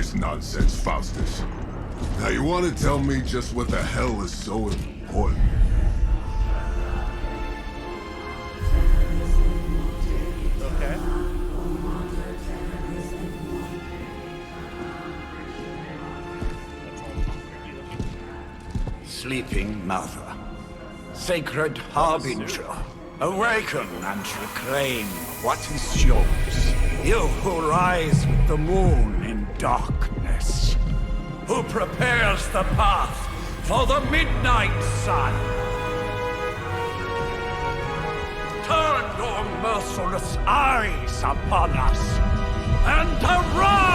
this nonsense, Faustus. Now you want to tell me just what the hell is so important? Okay. Sleeping Mother, sacred harbinger, awaken and reclaim what is yours. You who rise with the moon in darkness, who prepares the path for the midnight sun. Turn your merciless eyes upon us and arise!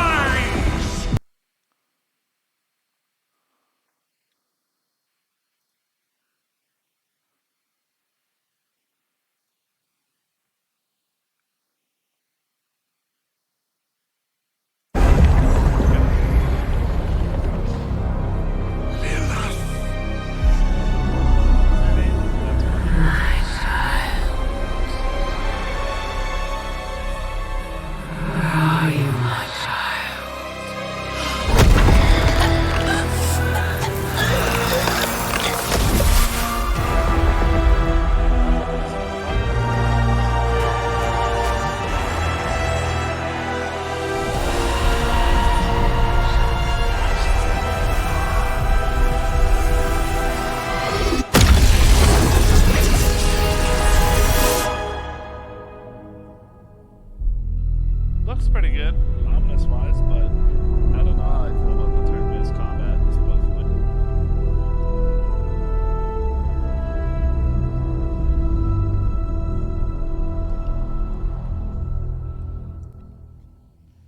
Looks pretty good, ominous-wise, but I don't know how I feel about the turn-based combat, supposedly.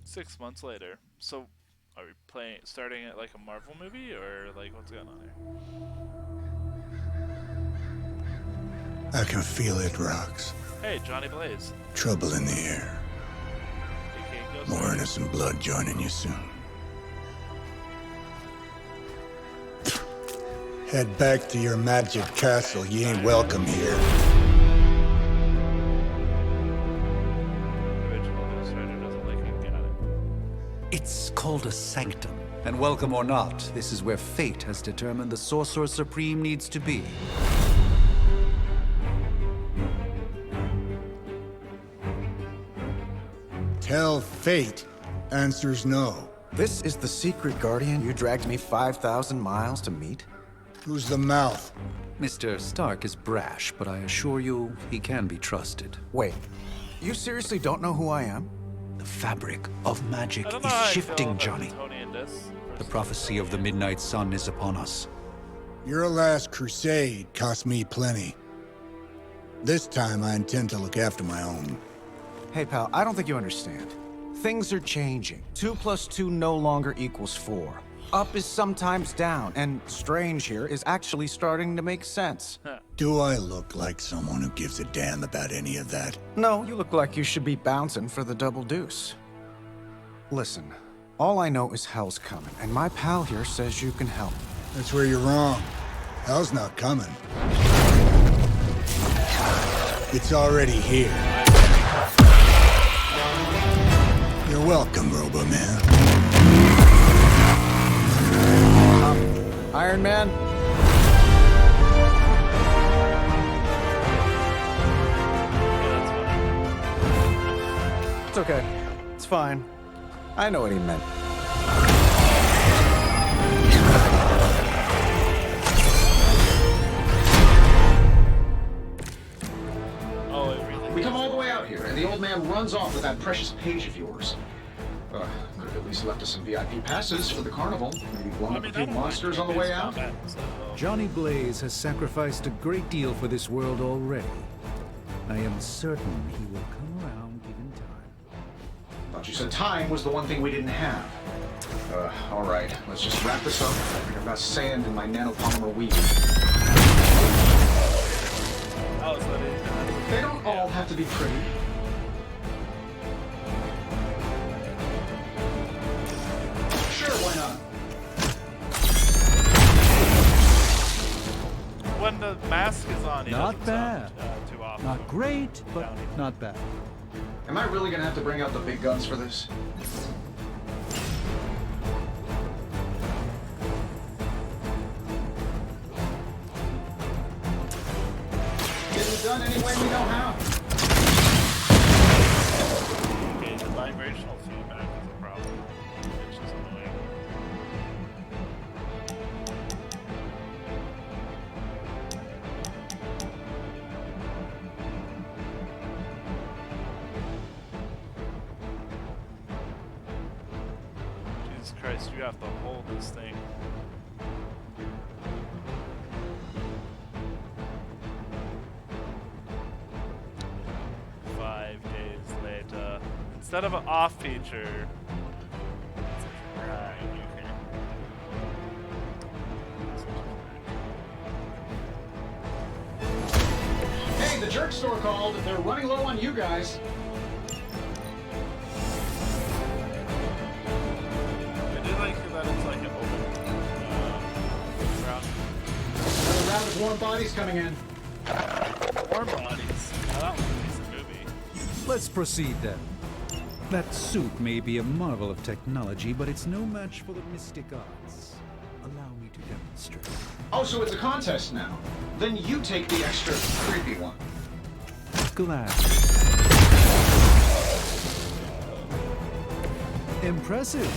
Six months later. So, are we starting it like a Marvel movie, or like what's going on here? I can feel it, Rox. Hey, Johnny Blaze. Trouble in the air. AKA Ghost More Rider. innocent blood joining you soon. Head back to your magic castle. You ain't welcome here. Original Ghost Rider doesn't like it. Got it. It's called a sanctum. And welcome or not, this is where fate has determined the Sorcerer Supreme needs to be. Tell fate. Answers no. This is the secret guardian you dragged me 5,000 miles to meet? Who's the mouth? Mr. Stark is brash, but I assure you, he can be trusted. Wait, you seriously don't know who I am? The fabric of magic I don't know is how I feel shifting, about Johnny. Tony and this. The prophecy of the Midnight Sun is upon us. Your last crusade cost me plenty. This time I intend to look after my own. Hey pal, I don't think you understand. Things are changing. 2 + 2 no longer equals 4. Up is sometimes down, and strange here is actually starting to make sense. Do I look like someone who gives a damn about any of that? No, you look like you should be bouncing for the double deuce. Listen, all I know is hell's coming, and my pal here says you can help. That's where you're wrong. Hell's not coming. It's already here. You're welcome, Robo-Man. Iron Man? It's okay. It's fine. I know what he meant. Oh, it really We come all the way out here, and the old man runs off with that precious page of yours. Could have at least left us some VIP passes for the carnival. Maybe blown up a few monsters on the way out. Johnny Blaze has sacrificed a great deal for this world already. I am certain he will come around given time. Thought you said time was the one thing we didn't have. All right, let's just wrap this up. I've got sand in my nanopolymer weave. Oh, so they They don't all have to be pretty. Sure, why not? when the mask is on, he Not doesn't bad. sound, too often. Not great, but not bad. Am I really gonna have to bring out the big guns for this? done any way we know how. Okay, the vibrational feedback is a problem. It's just annoying. Jesus Christ, you have to hold this thing. Instead of an off feature, right, okay. Hey, the jerk store called. They're running low on you guys. I do like that it's like an open ground. Another round of warm bodies coming in. Warm bodies. Now that was a decent movie. Let's proceed then. That suit may be a marvel of technology, but it's no match for the mystic arts. Allow me to demonstrate. Oh, so it's a contest now. Then you take the extra creepy one. Glad. Impressive.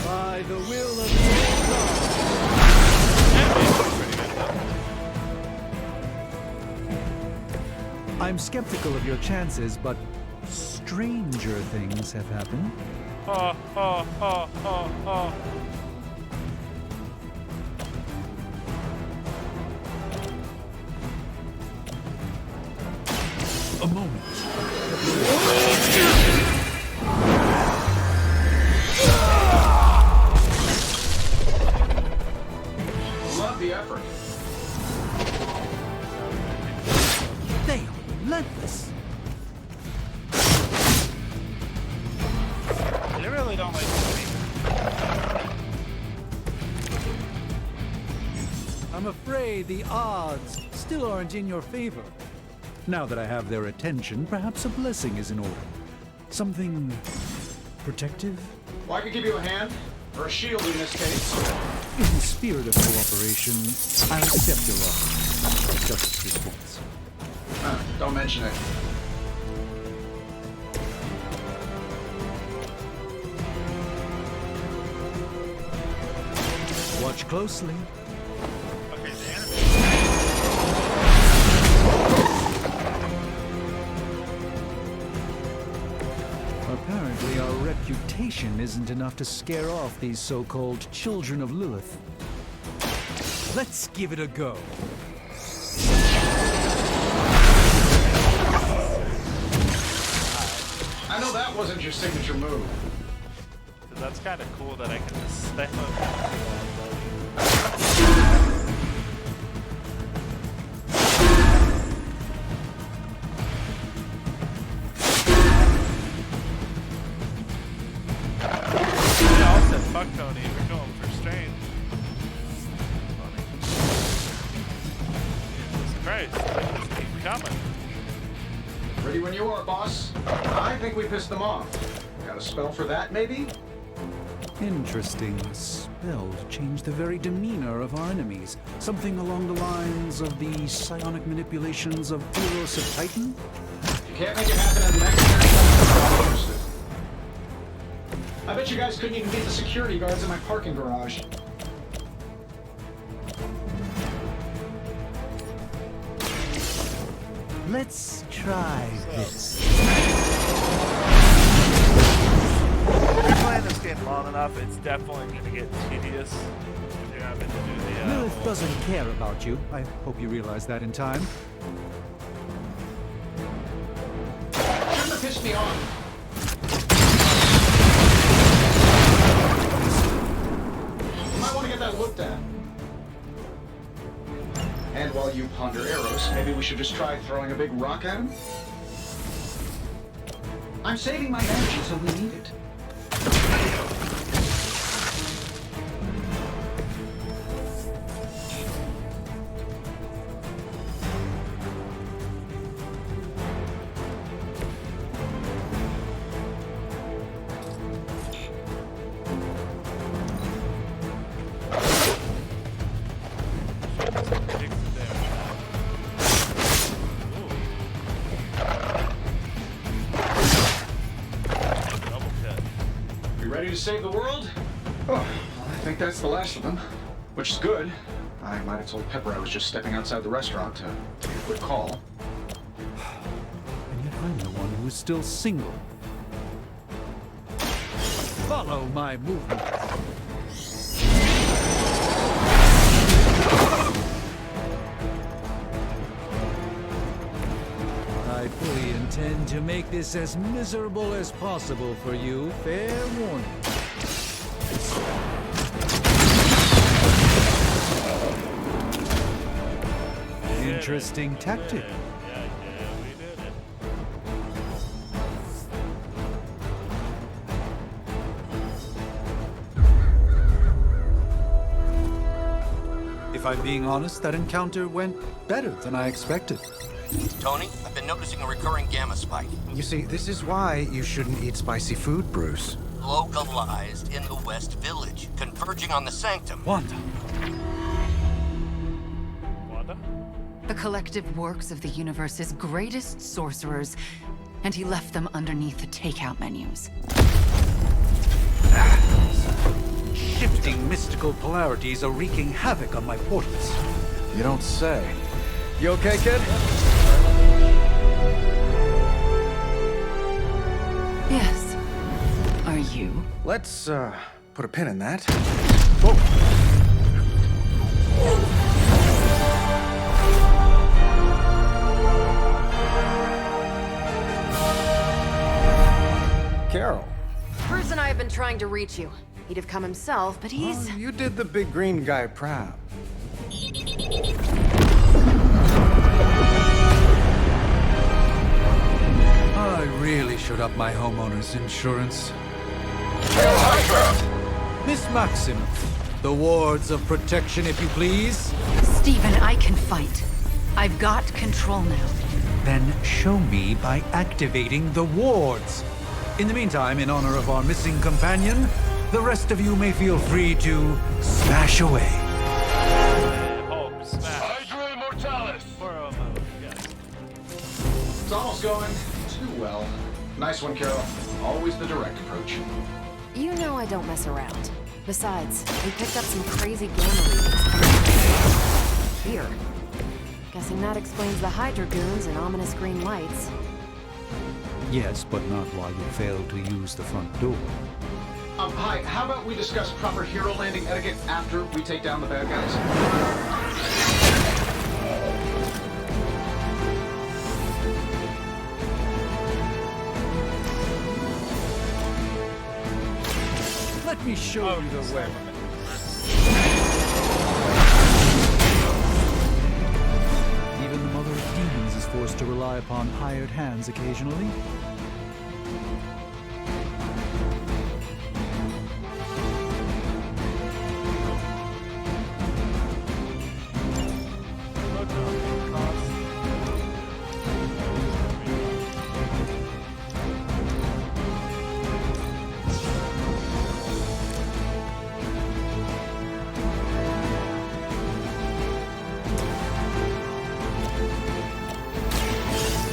By the will of the God. I'm skeptical of your chances, but stranger things have happened. A moment. Love the effort. They are relentless. They really don't like me. I'm afraid the odds still aren't in your favor. Now that I have their attention, perhaps a blessing is in order. Something protective? Well, I could give you a hand, or a shield in this case. In the spirit of cooperation, I'll accept your offer. Just this once. Don't mention it. Watch closely. Okay, the enemy. Apparently, our reputation isn't enough to scare off these so-called children of Lilith. Let's give it a go. I know that wasn't your signature move. That's kind of cool that I can just stay on. Yeah, I said fuck Tony, we're going for strange. Jesus Christ, just keep coming. Ready when you are, boss. I think we pissed them off. Got a spell for that, maybe? Interesting. A spell to change the very demeanor of our enemies. Something along the lines of the psionic manipulations of Eros of Titan? You can't make it happen in the next turn. I bet you guys couldn't even beat the security guards in my parking garage. Let's try this. If you're playing this game long enough, it's definitely going to get tedious if you're having to do the Lilith doesn't care about you. I hope you realize that in time. Shouldn't have pissed me off. You might want to get that looked at. And while you ponder arrows, maybe we should just try throwing a big rock at him? I'm saving my energy till we need it. Ready to save the world? Oh, well, I think that's the last of them. Which is good. I might have told Pepper I was just stepping outside the restaurant to take a quick call. And yet I'm the one who's still single. Follow my movement. I fully intend to make this as miserable as possible for you. Fair warning. Interesting tactic. Yeah, we did it. If I'm being honest, that encounter went better than I expected. Tony, I've been noticing a recurring gamma spike. You see, this is why you shouldn't eat spicy food, Bruce. Localized in the West Village, converging on the Sanctum. Wanda. Wanda? The collective works of the universe's greatest sorcerers, and he left them underneath the takeout menus. Shifting mystical polarities are wreaking havoc on my portals. You don't say. You okay, kid? Yes. Are you? Let's, put a pin in that. Carol. Bruce and I have been trying to reach you. He'd have come himself, but he's... Oh, you did the big green guy proud. I really should up my homeowner's insurance. Hail Hydra! Miss Maxim, the wards of protection, if you please. Stephen, I can fight. I've got control now. Then show me by activating the wards. In the meantime, in honor of our missing companion, the rest of you may feel free to smash away. Hulk, smash. Hydra Immortalis! For a moment, yes. It's almost going too well. Nice one, Carol. Always the direct approach. You know I don't mess around. Besides, we picked up some crazy gamma readings here. Guessing that explains the Hydra goons and ominous green lights. Yes, but not while you failed to use the front door. Hi, how about we discuss proper hero landing etiquette after we take down the bad guys? Let me show you the way. Even the Mother of Demons is forced to rely upon hired hands occasionally.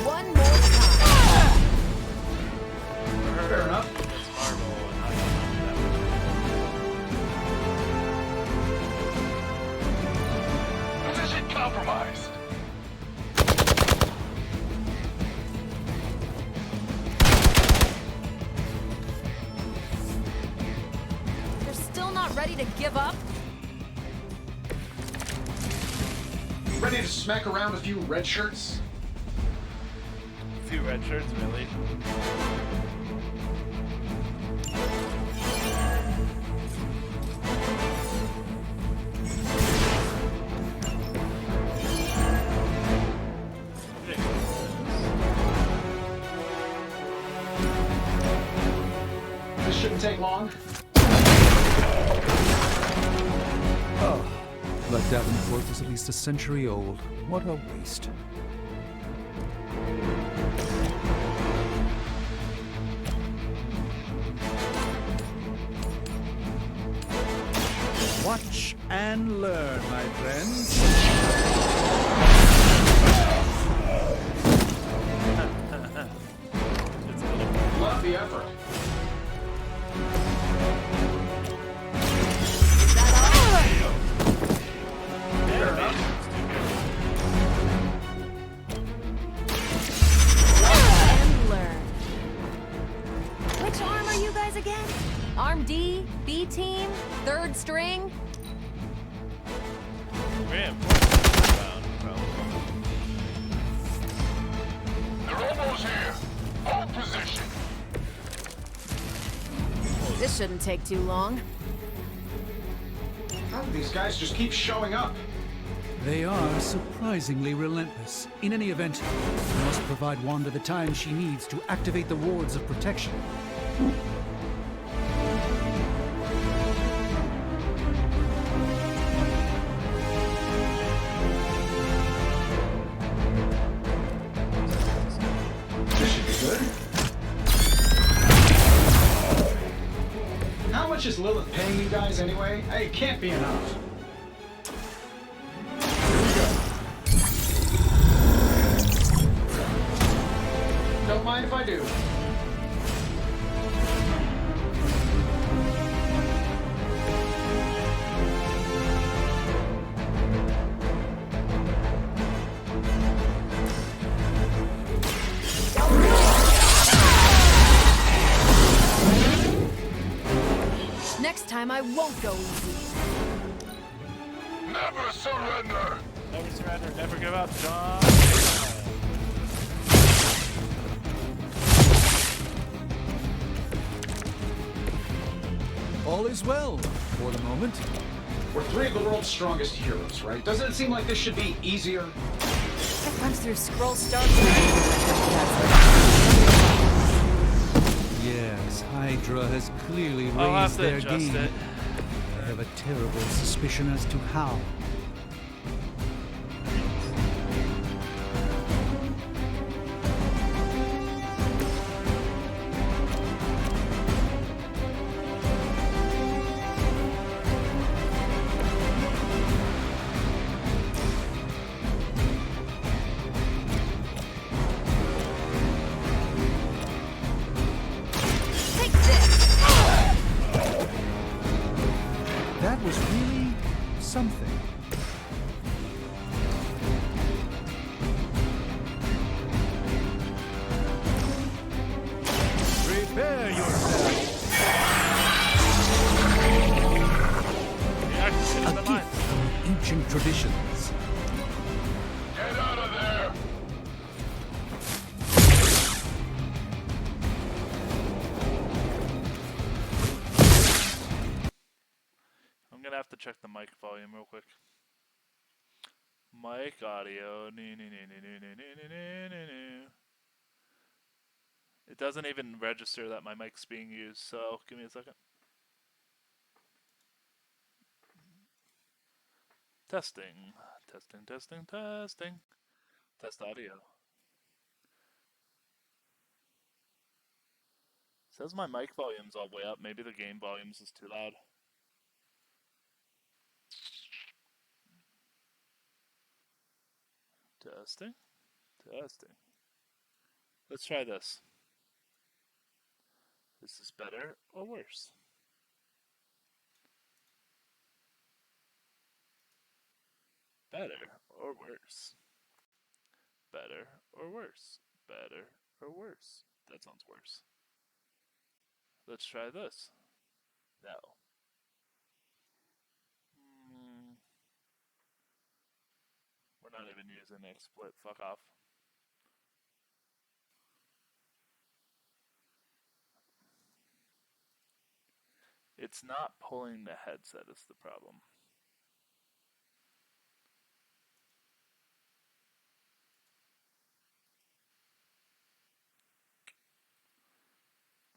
One more time. Fair enough. Position compromised. You're still not ready to give up? Ready to smack around a few red shirts? A few red shirts, really? This shouldn't take long. But Davenport is at least a century old. What a waste. Watch and learn, my friends. Love the effort. Which arm are you guys again? Arm D, B team, third string? They're almost here. Hold position. This shouldn't take too long. How do these guys just keep showing up? They are surprisingly relentless. In any event, we must provide Wanda the time she needs to activate the wards of protection. This should be good. How much is Lilith paying you guys anyway? Hey, it can't be enough. Don't mind if I do. Next time I won't go easy. Never surrender. Never surrender, never give up, John. All is well, for the moment. We're three of the world's strongest heroes, right? Doesn't it seem like this should be easier? I punched through scroll stars. Yes, Hydra has clearly I'll have raised to their adjust game. it. I have a terrible suspicion as to how. Take this! That was really something. Prepare yourself. A gift of ancient traditions. Get out of there. I'm gonna have to check the mic volume real quick. Mic audio. It doesn't even register that my mic's being used, so give me a second. Testing. Testing, testing, testing. Test audio. Says my mic volume's all the way up. Maybe the game volumes is too loud. Testing. Testing. Let's try this. This is better or worse? Better or worse? Better or worse? Better or worse? That sounds worse. Let's try this. No. We're not even using XSplit. Fuck off. It's not pulling the headset is the problem.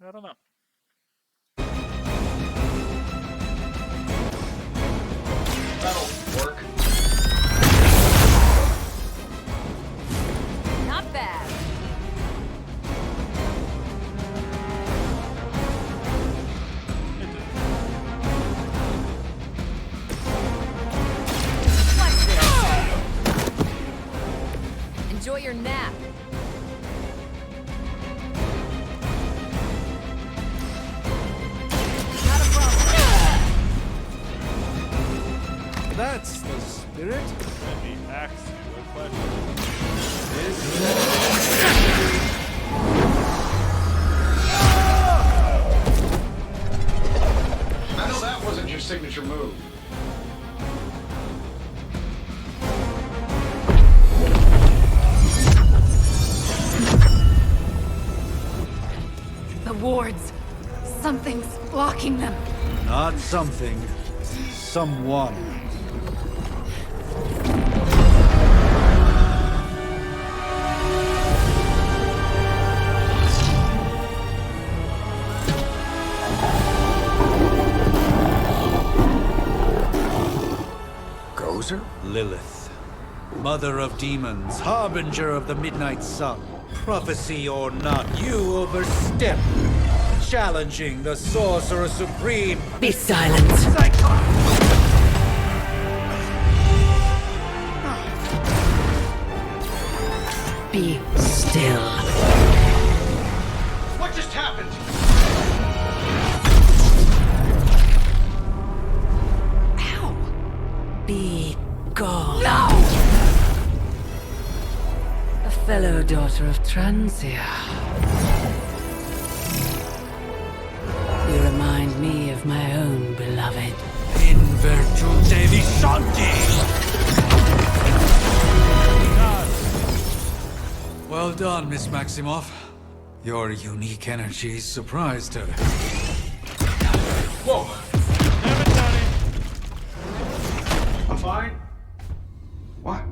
I don't know. That'll work. Not bad. Watch this. Enjoy your nap. Not a problem. That's the spirit. Let me axe you with pleasure. road. The wards. Something's blocking them. Not something. Someone. Gozer? Lilith. Mother of demons, harbinger of the midnight sun. Prophecy or not, you overstep. Challenging the Sorcerer Supreme. Be silent. Be still. What just happened? Ow. Be gone. No! A fellow daughter of Transia. You remind me of my own beloved. In virtute visanti! Well done, Miss Maximoff. Your unique energy surprised her. Whoa! I'm fine. What?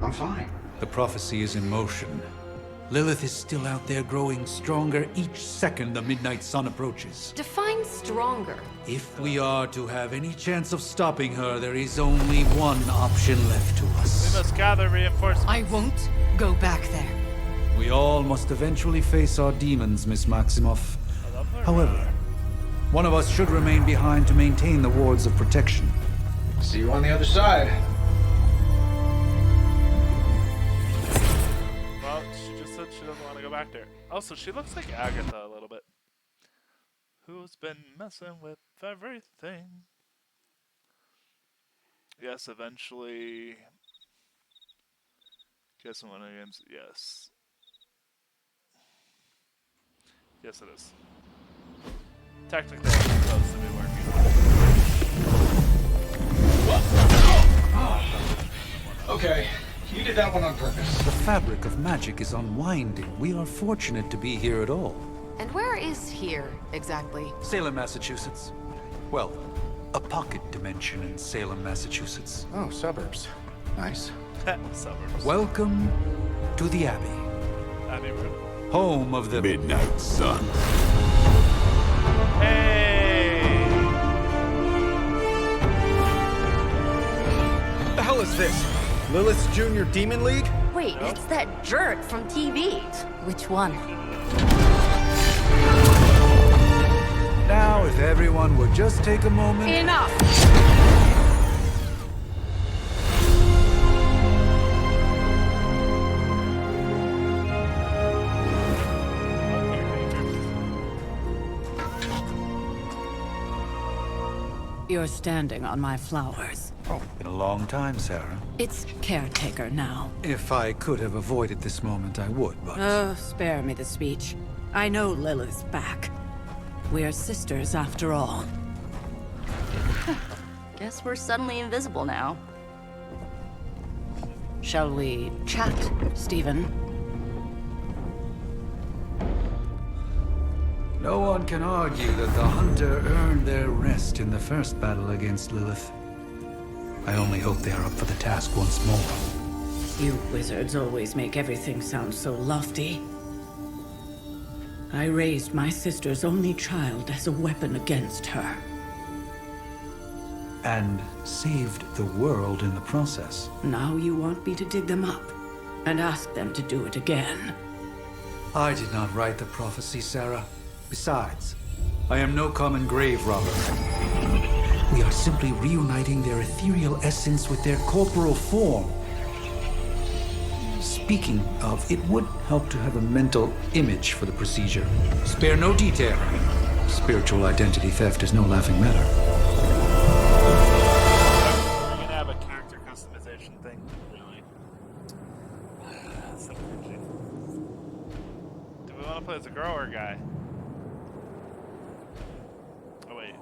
I'm fine. The prophecy is in motion. Lilith is still out there growing stronger each second the midnight sun approaches. Define stronger. If we are to have any chance of stopping her, there is only one option left to We us. must gather reinforcements. I won't go back there. We all must eventually face our demons, Miss Maximoff. However, one of us should remain behind to maintain the wards of protection. See you on the other side. Well, she just said she doesn't want to go back there. Also, she looks like Agatha a little bit. Who's been messing with everything? Yes, eventually. Guess one of the games. Yes. Yes, it is. Technically, it's supposed to be working. Okay, you did that one on purpose. The fabric of magic is unwinding. We are fortunate to be here at all. And where is here, exactly? Salem, Massachusetts. Well, a pocket dimension in Salem, Massachusetts. Oh, suburbs. Nice. Suburbs. Welcome to the Abbey, Abbey Road. home of the Midnight Sun. Hey! The hell is this? Lilith's Junior Demon League? Wait, it's that jerk from TV. Which one? Now, if everyone would just take a moment. Enough! You're standing on my flowers. Oh, been a long time, Sarah. It's caretaker now. If I could have avoided this moment, I would, but... Oh, spare me the speech. I know Lilith's back. We're sisters after all. Guess we're suddenly invisible now. Shall we chat, Stephen? No one can argue that the Hunter earned their rest in the first battle against Lilith. I only hope they are up for the task once more. You wizards always make everything sound so lofty. I raised my sister's only child as a weapon against her. And saved the world in the process. Now you want me to dig them up and ask them to do it again. I did not write the prophecy, Sarah. Besides, I am no common grave robber. We are simply reuniting their ethereal essence with their corporal form. Speaking of, it would help to have a mental image for the procedure. Spare no detail. Spiritual identity theft is no laughing matter. We're gonna have a character customization thing, really. So cringy. Do we want to play as a girl or a guy? Oh wait.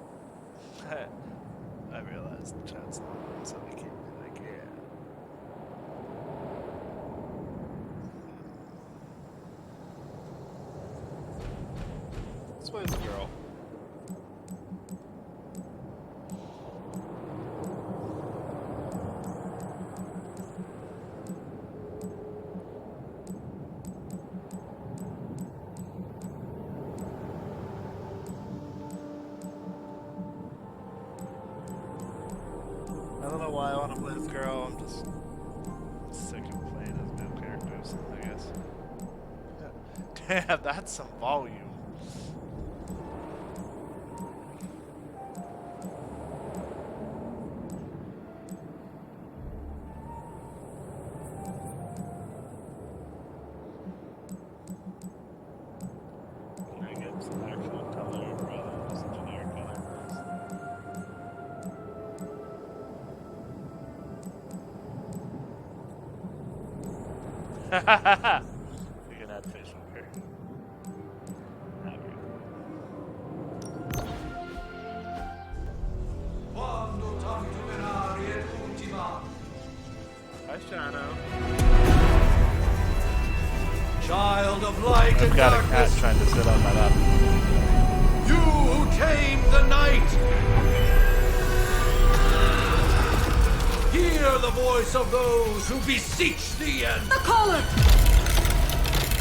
I realize. because the chat's not, so I can't be like, yeah. This way is the girl. I don't know why I want to play this girl. I'm just sick of playing as male characters, I guess. Yeah. Damn, that's some volume. Can I get some actual color rather than just a generic color, please? You can add facial hair. Hi, Shadow. Child of light I've and got a darkness, cat trying to sit on my lap. you who tame the night, hear the voice of those who beseech thee and... The collar!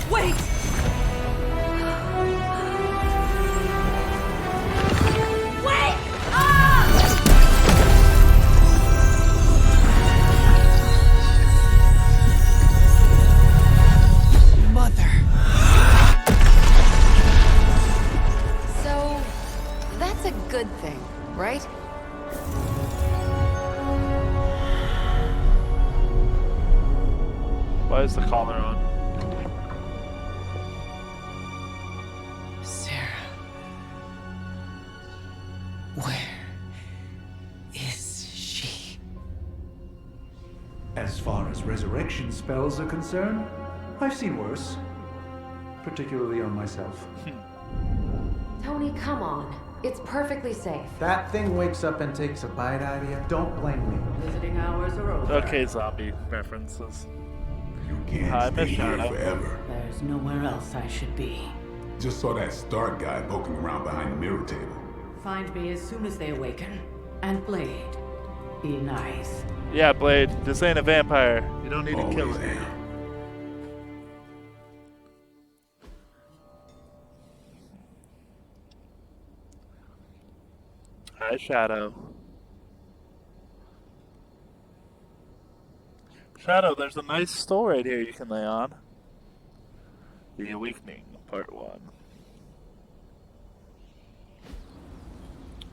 Wait! Wait! Ah! Mother. So, that's a good thing, right? Why is the collar on? Sarah. Where is she? As far as resurrection spells are concerned, I've seen worse. Particularly on myself. Tony, come on. It's perfectly safe. That thing wakes up and takes a bite out of you. Don't blame me. Visiting hours are over. Okay, zombie references. You can't Hi, stay Miss here Shadow. forever. There's nowhere else I should be. Just saw that Stark guy poking around behind the mirror table. Find me as soon as they awaken. And Blade, be nice. Yeah, Blade, this ain't a vampire. You don't need to kill Always it. am. Hi, Shadow. Shadow, there's a nice stool right here you can lay on. The Awakening, Part 1.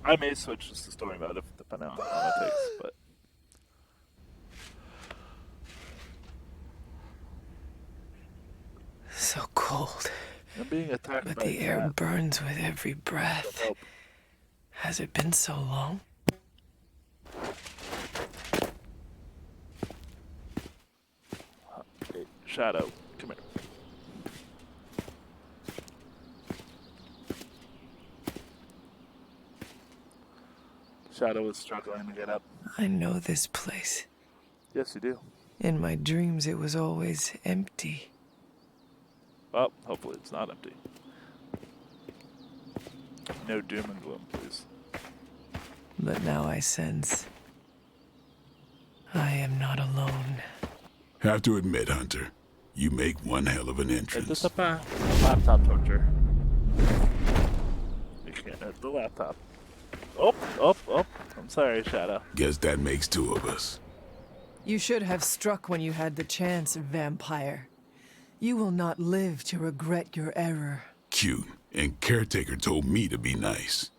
I may switch just to story mode if depending on how long it takes, but So cold. I'm being attacked But by the a air cat. burns with every breath. Help. Has it been so long? Hey, Shadow, come here. Shadow is struggling to get up. I know this place. Yes, you do. In my dreams, it was always empty. Well, hopefully it's not empty. No doom and gloom, please. But now I sense I am not alone. Have to admit, Hunter, you make one hell of an entrance. Hit the laptop torture. You can't hit the laptop. Oh. I'm sorry, Shadow. Guess that makes two of us. You should have struck when you had the chance, vampire. You will not live to regret your error. Cute. And Caretaker told me to be nice.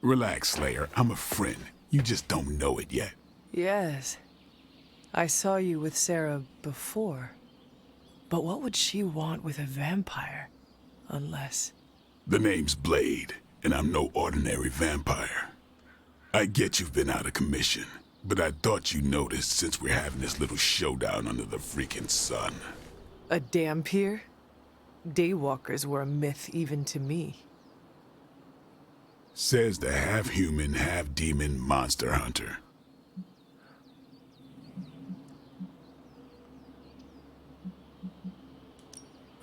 Relax, Slayer. I'm a friend. You just don't know it yet. Yes. I saw you with Sarah before. But what would she want with a vampire? Unless... The name's Blade, and I'm no ordinary vampire. I get you've been out of commission, but I thought you noticed since we're having this little showdown under the freaking sun. a dampier? Daywalkers were a myth even to me. Says the half-human, half-demon monster hunter.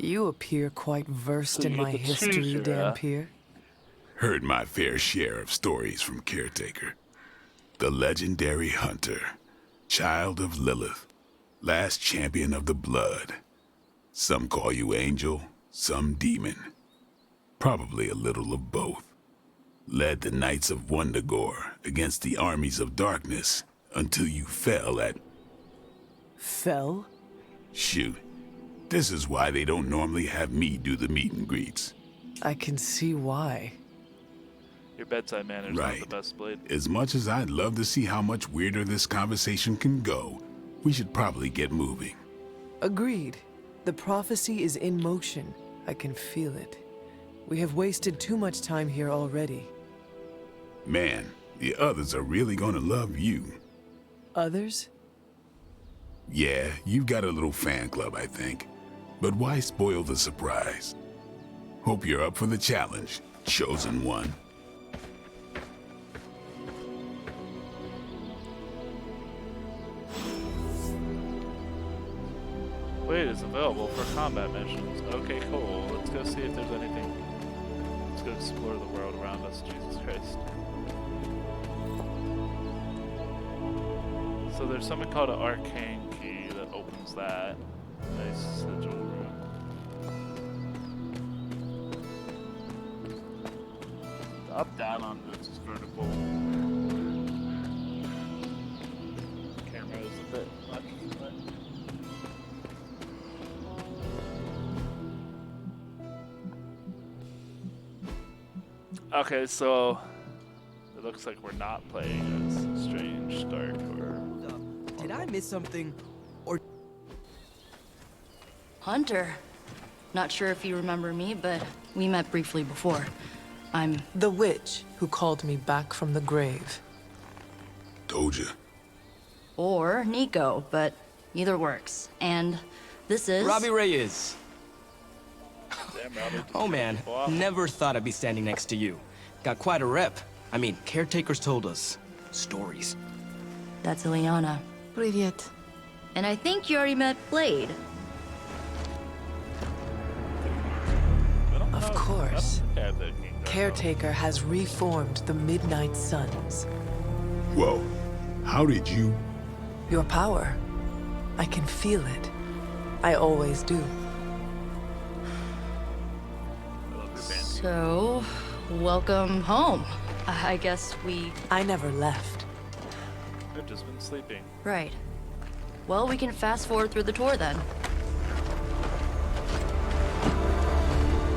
You appear quite versed in my history, Dampier. Heard my fair share of stories from Caretaker. The legendary hunter, child of Lilith, last champion of the blood. Some call you angel, some demon. Probably a little of both. Led the Knights of Wundagore against the armies of darkness until you fell at... Fell? Shoot. This is why they don't normally have me do the meet and greets. I can see why. Your bedside manner's not the best, Blade. As much as I'd love to see how much weirder this conversation can go, we should probably get moving. Agreed. The prophecy is in motion. I can feel it. We have wasted too much time here already. Man, the others are really gonna love you. Others? Yeah, you've got a little fan club, I think. But why spoil the surprise? Hope you're up for the challenge, chosen one. Blade is available for combat missions. Okay, cool. Let's go see if there's anything. Let's go explore the world around us, Jesus Christ. So there's something called an arcane key that opens that. Nice sigil room. The up-down on this is vertical. Camera is a bit much, but... Okay, so it looks like we're not playing as Strange, Stark, or... Did I miss something? Or... Hunter. Not sure if you remember me, but we met briefly before. I'm... The witch who called me back from the grave. Told you. Or Nico, but either works. And this is... Robbie Reyes. Damn, Robbie. Oh man, never thought I'd be standing next to you. Got quite a rep. I mean, caretakers told us. Stories. That's Ileana. Привет. And I think you already met Blade. Of course. Caretaker has reformed the Midnight Suns. Whoa. How did you... Your power. I can feel it. I always do. So, welcome home. I guess I never left. I've just been sleeping. Right. Well, we can fast forward through the tour then.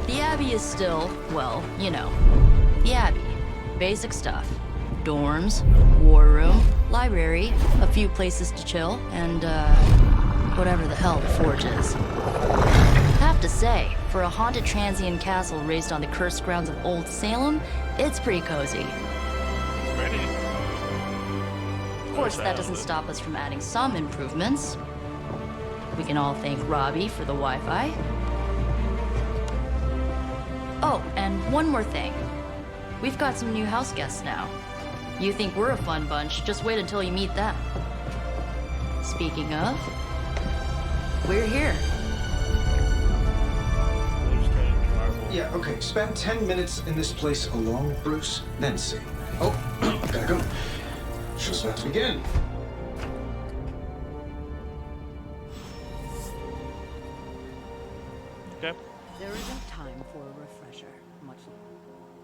The Abbey is still, well, you know, the Abbey. Basic stuff. Dorms, war room, library, a few places to chill, and, whatever the hell the Forge is. Have to say, for a haunted transient castle raised on the cursed grounds of Old Salem, it's pretty cozy. Ready? Of course, that doesn't stop us from adding some improvements. We can all thank Robbie for the Wi-Fi. Oh, and one more thing. We've got some new house guests now. You think we're a fun bunch, just wait until you meet them. Speaking of, we're here. Yeah, okay. Spend 10 minutes in this place alone, Bruce, then see. Oh, gotta go. Show's about to begin. Okay. There isn't time for a refresher. Much.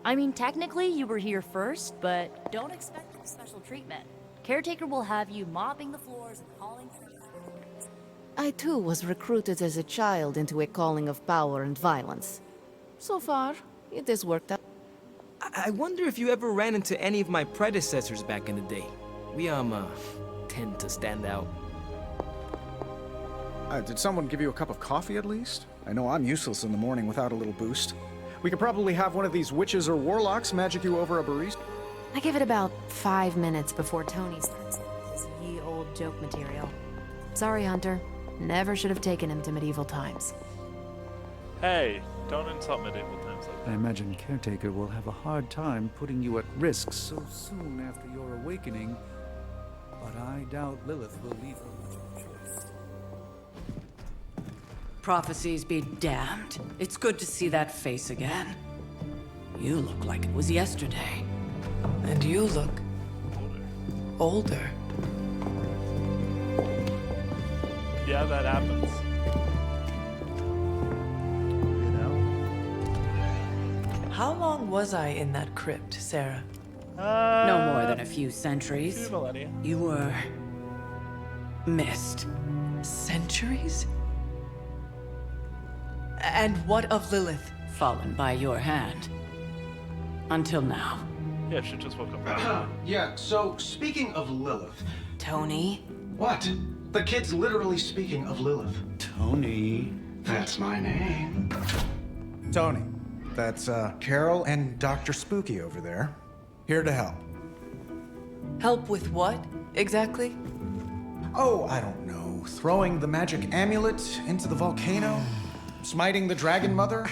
I mean, technically, you were here first, but don't expect special treatment. Caretaker will have you mopping the floors and calling for... I too was recruited as a child into a calling of power and violence. So far, it has worked out. I wonder if you ever ran into any of my predecessors back in the day. We, tend to stand out. Did someone give you a cup of coffee at least? I know I'm useless in the morning without a little boost. We could probably have one of these witches or warlocks magic you over a barista. I give it about 5 minutes before Tony starts his ye old joke material. Sorry, Hunter. Never should have taken him to medieval times. Hey, don't insult medieval times like that. I imagine Caretaker will have a hard time putting you at risk so soon after your awakening, but I doubt Lilith will leave her much of a choice. Prophecies be damned. It's good to see that face again. You look like it was yesterday. And you look older. Yeah, that happens. You know? How long was I in that crypt, Sarah? No more than a few centuries. Few millennia. You were missed. Centuries? And what of Lilith? Fallen by your hand. Until now. Yeah, she just woke up. Yeah, so speaking of Lilith. Tony? What? The kid's literally speaking of Lilith. Tony. That's my name. Tony, that's Carol and Dr. Spooky over there. Here to help. Help with what, exactly? Oh, I don't know. Throwing the magic amulet into the volcano? Smiting the dragon mother?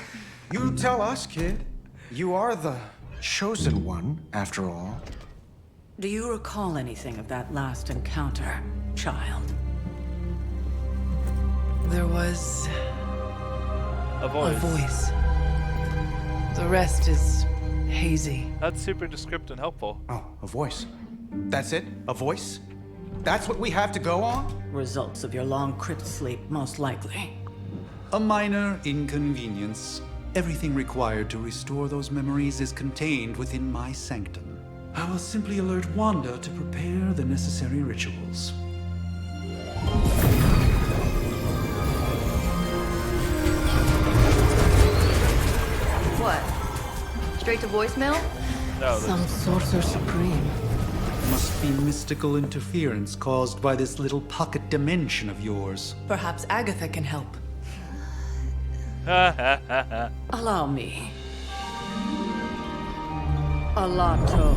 You tell us, kid. You are the chosen one, after all. Do you recall anything of that last encounter, child? There was A voice. a voice. The rest is hazy. That's super descriptive and helpful. Oh, a voice. That's it? A voice? That's what we have to go on? Results of your long crypt sleep, most likely. A minor inconvenience. Everything required to restore those memories is contained within my sanctum. I will simply alert Wanda to prepare the necessary rituals. What? Straight to voicemail? No, Some sorcerer supreme. Must be mystical interference caused by this little pocket dimension of yours. Perhaps Agatha can help. Allow me. Alato.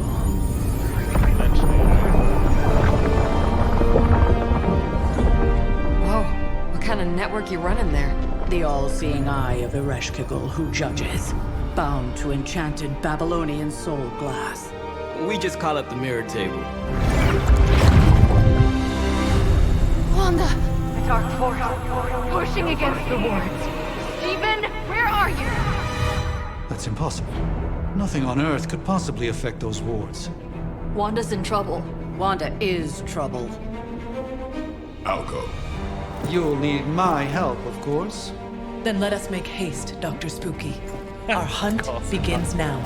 Whoa, what kind of network you running there? The all-seeing eye of Ereshkigal who judges. Bound to enchanted Babylonian soul glass. We just call it the mirror table. Wanda! Dark force, pushing against the wards. Steven, where are you? That's impossible. Nothing on Earth could possibly affect those wards. Wanda's in trouble. Wanda is trouble. I'll go. You'll need my help, of course. Then let us make haste, Dr. Spooky. Our hunt begins now.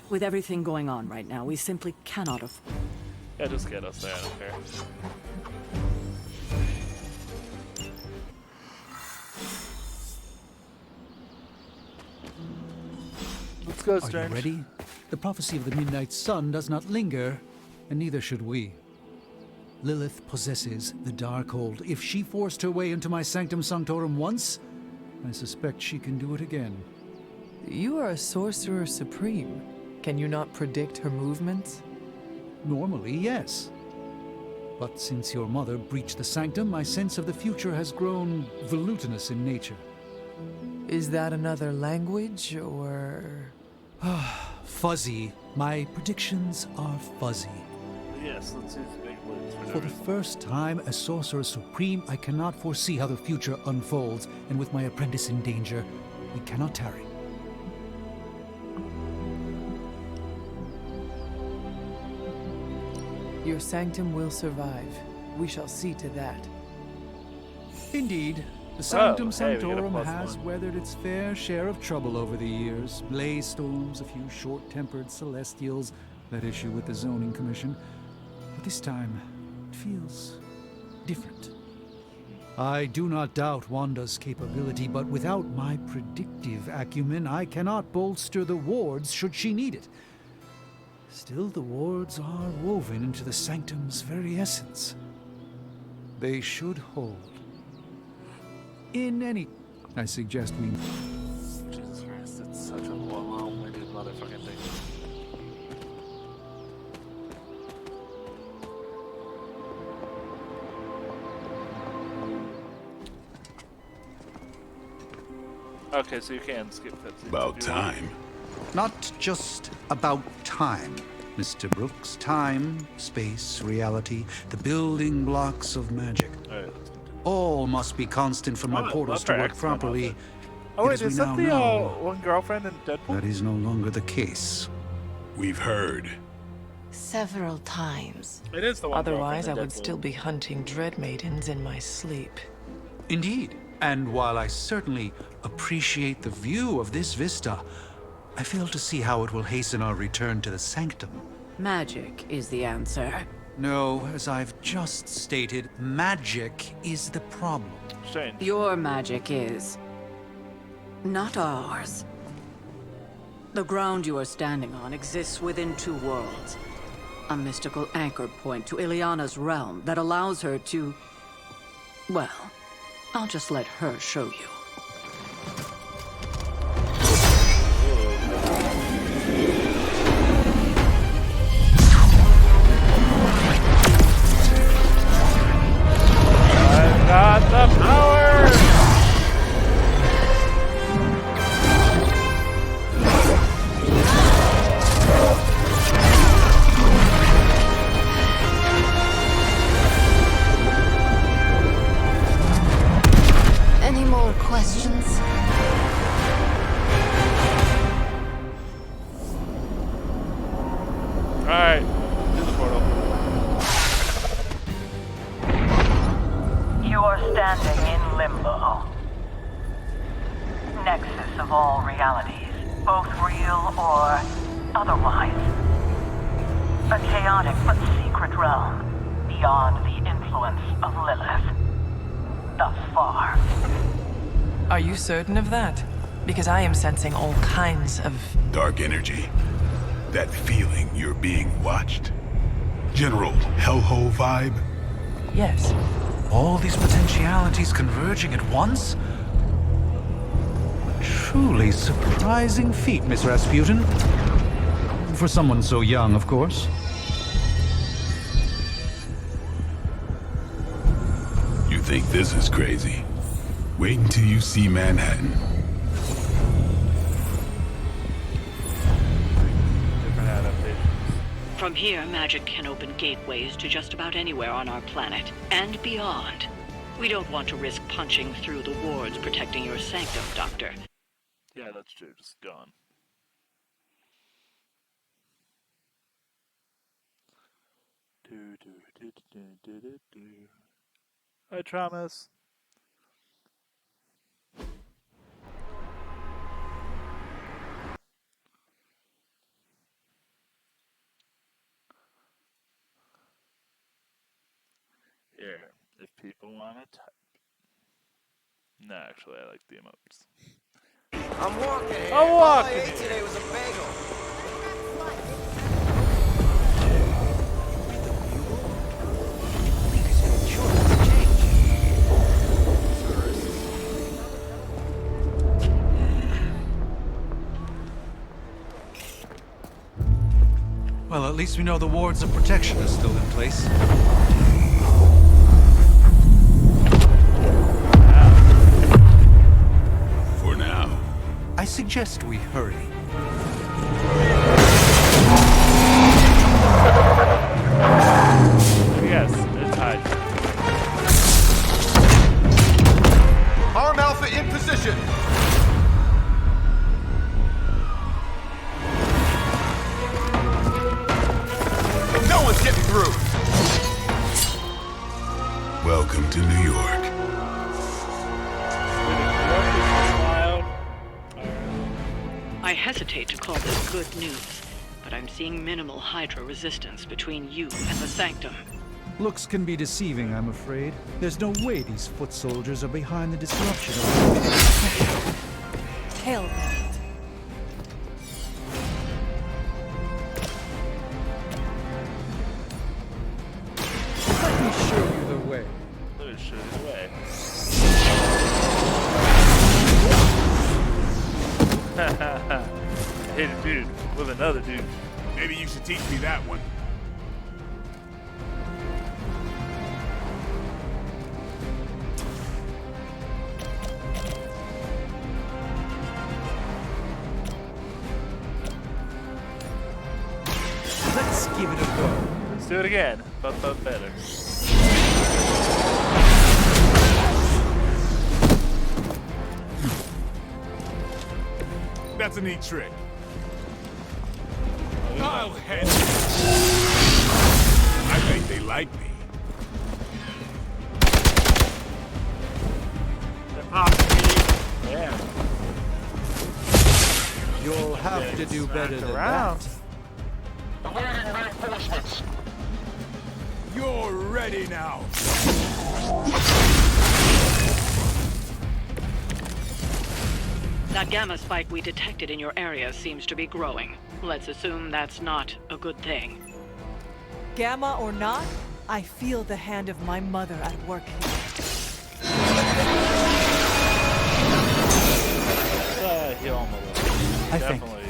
With everything going on right now, we simply cannot afford. Yeah, just get us there, I don't care. Let's go, Are Strange. you ready? The prophecy of the Midnight Sun does not linger, and neither should we. Lilith possesses the Darkhold. If she forced her way into my Sanctum Sanctorum once, I suspect she can do it again. You are a sorcerer supreme. Can you not predict her movements? Normally, yes. But since your mother breached the sanctum, my sense of the future has grown volutinous in nature. Is that another language, or...? Fuzzy. My predictions are fuzzy. Yes, let's use big words For the first time as Sorcerer Supreme, I cannot foresee how the future unfolds, and with my apprentice in danger, we cannot tarry. Your sanctum will survive. We shall see to that. Indeed. The Sanctum hey, we get a Sanctorum +1. has weathered its fair share of trouble over the years. Blaze storms, a few short-tempered celestials that issue with the Zoning Commission. But this time, it feels different. I do not doubt Wanda's capability, but without my predictive acumen, I cannot bolster the wards should she need it. Still, the wards are woven into the Sanctum's very essence. They should hold. In any... I suggest we... Jesus Christ, it's such a long-winded motherfucking thing. Okay, so you can skip 15. About time. Not just about time, Mr. Brooks. Time, space, reality, the building blocks of magic. All must be constant for my portals to work properly. Oh Yet wait, as is we that now the know, one girlfriend in Deadpool? that is no longer the case. We've heard. Several times. It is the one Otherwise, I girlfriend in would Deadpool. still be hunting dread maidens in my sleep. Indeed. And while I certainly appreciate the view of this vista, I fail to see how it will hasten our return to the sanctum. Magic is the answer. No, as I've just stated, magic is the problem. Strange. Your magic is not ours. The ground you are standing on exists within two worlds. A mystical anchor point to Ileana's realm that allows her to... Well, I'll just let her show you. I've got the power! Any more questions? Alright, do the portal. You are standing in limbo. Nexus of all realities, both real or otherwise. A chaotic but secret realm, beyond the influence of Lilith. Thus far. Are you certain of that? Because I am sensing all kinds of... Dark energy. That feeling you're being watched. General hellhole vibe. Yes. All these potentialities converging at once? A truly surprising feat, Miss Rasputin. For someone so young, of course. You think this is crazy? Wait until you see Manhattan. Different adaptations. From here, magic can open gateways to just about anywhere on our planet, and beyond. We don't want to risk punching through the wards protecting your sanctum, Doctor. Yeah, that's true. Just gone. Hi, Travis. Here, if people want to type. No, actually, I like the emotes. I'm walking here. I'm walking All I ate here. today was a bagel. Well, at least we know the wards of protection are still in place. For now. I suggest we hurry. Yes, it's Hydra. Arm Alpha in position! No one's getting through! Welcome to New York. I hesitate to call this good news, but I'm seeing minimal Hydra resistance between you and the Sanctum. Looks can be deceiving, I'm afraid. There's no way these foot soldiers are behind the disruption. Kill them. Let me show you the way. Let me show you the way. Hit a dude with another dude. Maybe you should teach me that one. Let's do it again, but better. That's a neat trick. I'll head. I think they like me. Yeah. You'll have to do better than that. Awaiting reinforcements. You're ready now. That gamma spike we detected in your area seems to be growing. Let's assume that's not a good thing. Gamma or not, I feel the hand of my mother at work here. Heal him a little. I think. Definitely.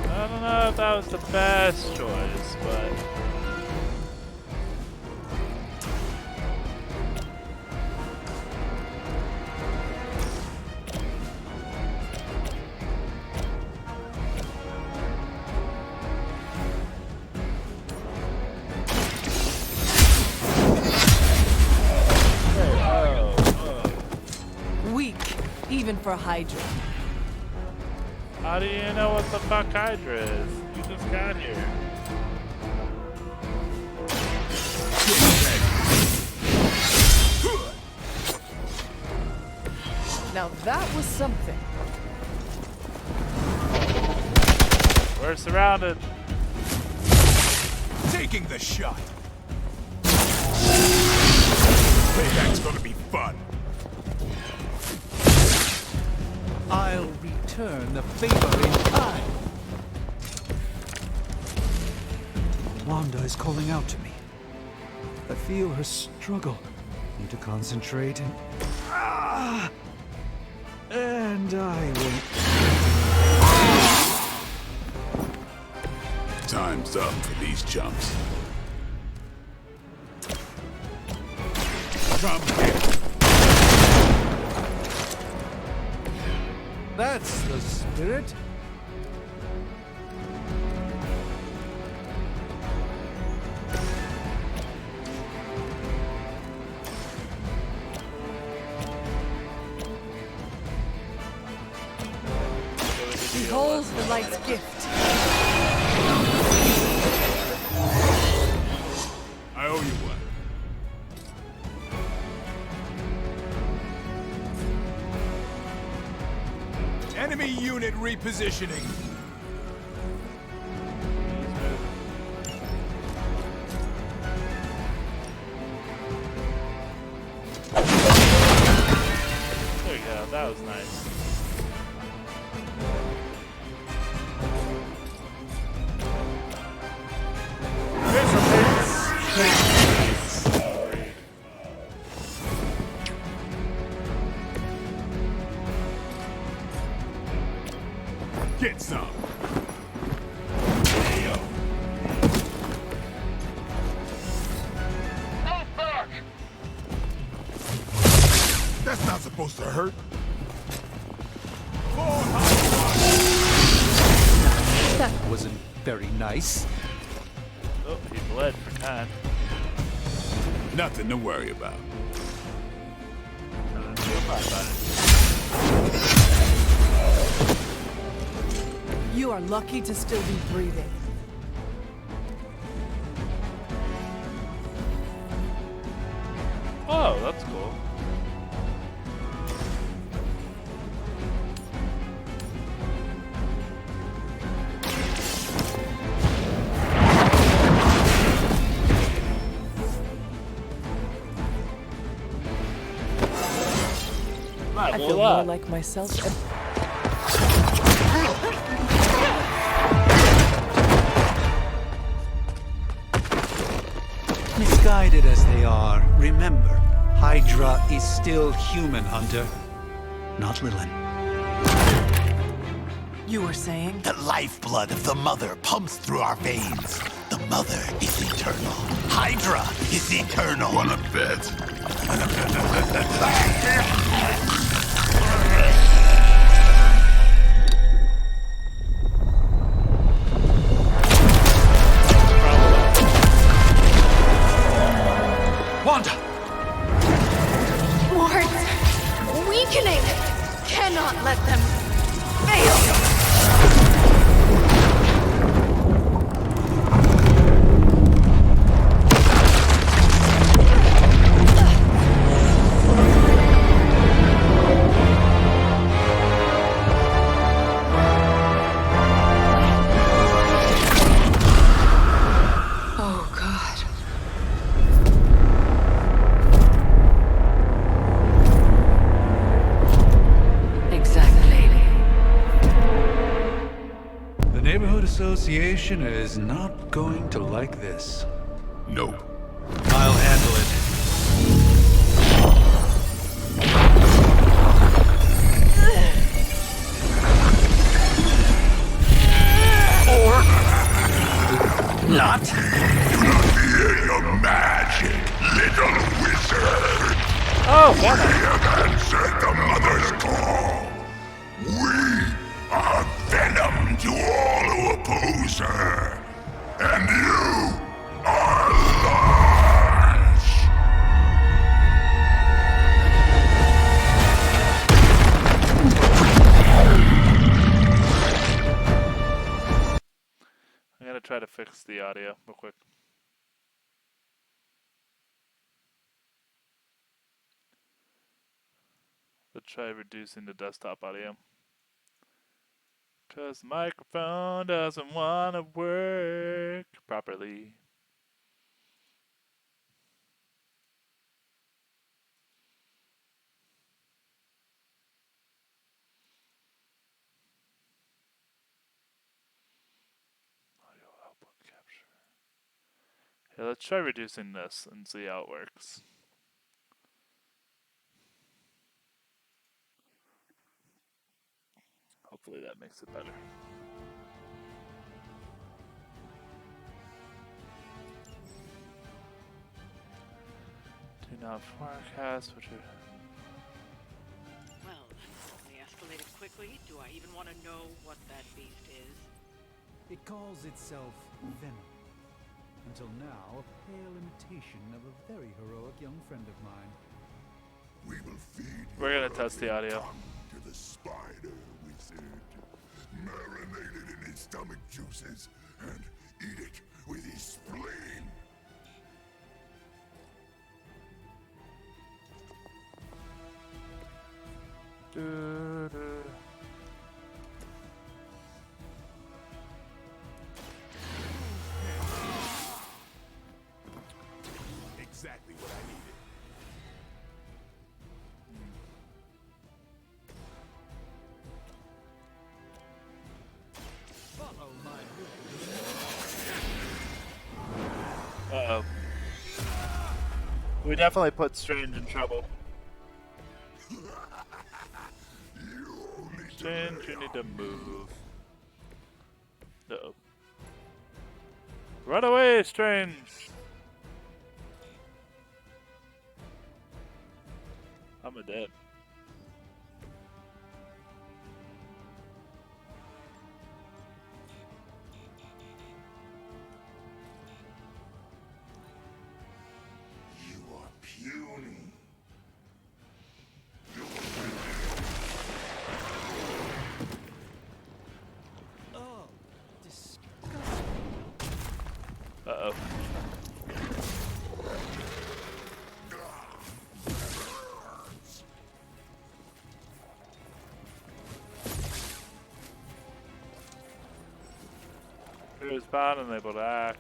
I don't know if that was the best choice, but... Weak, even for Hydra. How do you know what the fuck Hydra is? You just got here. Now that was something. We're surrounded. Taking the shot. Payback's gonna be fun. I'll return the favor in kind. Wanda is calling out to me. I feel her struggle. Need to concentrate and... And I will... Time's up for these chumps. Come here. That's the spirit. Behold the light's gift. I owe you one. Enemy unit repositioning. There you go, that was nice. Get some. That's not supposed to hurt. That wasn't very nice. Oh, he bled for time. Nothing to worry about. You are lucky to still be breathing. Oh, that's cool. I feel more like myself. Misguided as they are, remember, Hydra is still human, Hunter, not Lilith. You were saying? The lifeblood of the mother pumps through our veins. The mother is eternal. Hydra is eternal. Wanna bet? Wanda! Wards! Weakening! Cannot let them fail! Association is not going to like this. Nope. I'll handle it. Or not. Do not fear your magic, little wizard. Oh, we have answered the mother's call. We are Venom to all who oppose her. And you are lost. I'm gonna try to fix the audio real quick. Let's try reducing the desktop audio. Cause the microphone doesn't want to work properly. Audio output capture. Yeah, let's try reducing this and see how it works. Hopefully that makes it better. Do not forecast what you're... Well, they escalated quickly. Do I even want to know what that beast is? It calls itself Venom. Until now, a pale imitation of a very heroic young friend of mine. We will feed We're gonna test the audio. to the spider wizard, marinated in his stomach juices, and eat it with his spleen. Exactly what I needed. Follow my Uh-oh. We definitely put Strange in trouble. Strange, you need to move. Uh-oh. Run away, Strange! I'm a dead. You are puny. Oh, disgusting. Uh-oh. Here's bound and able to act.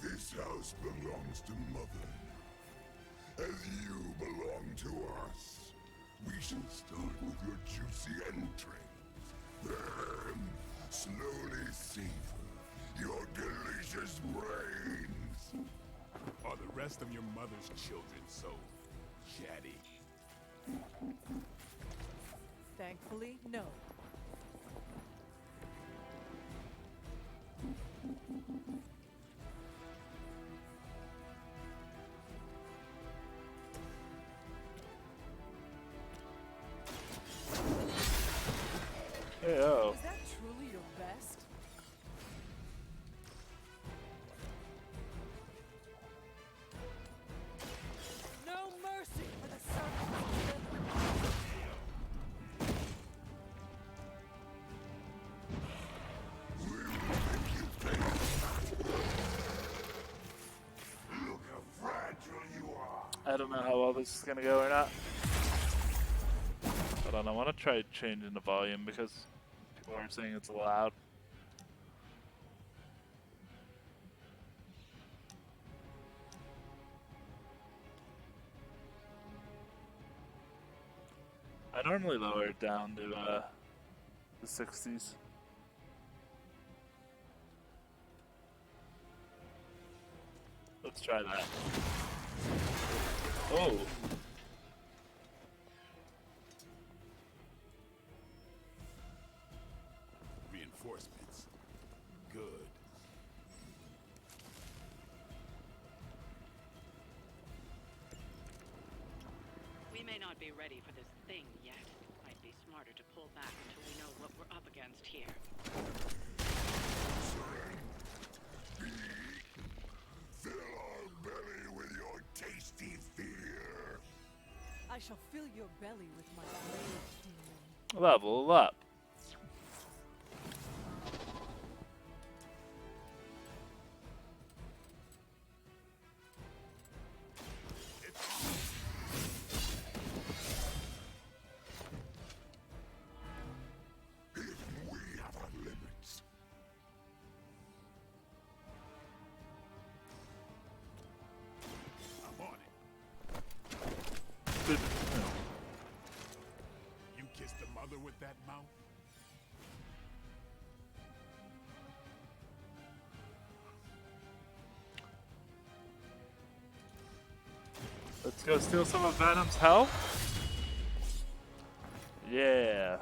This house belongs to Mother, as you belong to us. We shall start with your juicy entrails, then slowly savor your delicious brains. Are the rest of your mother's children so chatty? Thankfully, no. Hey, oh. Was that truly your best? No mercy for the servants. Look how fragile you are. I don't know how well this is gonna go or not. Hold on, I want to try changing the volume because people are saying it's loud. I normally lower it down to the 60s. Let's try that. Oh. Reinforcements. Good. We may not be ready for this thing yet. Might be smarter to pull back until we know what we're up against here. Fill our belly with your tasty fear. I shall fill your belly with my rage, demon. Level up. We have our limits. I'm on it. You kissed the mother with that mouth? Let's go steal some of Venom's health. Yeah.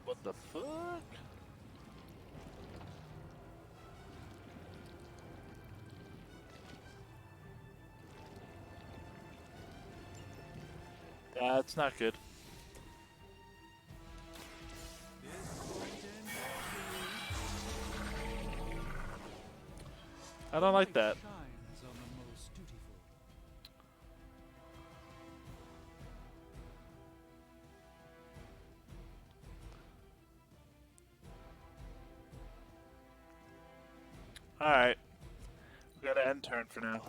What the fuck? That's not good. I don't like that. Shines on the most dutiful. Alright. We gotta end turn for now.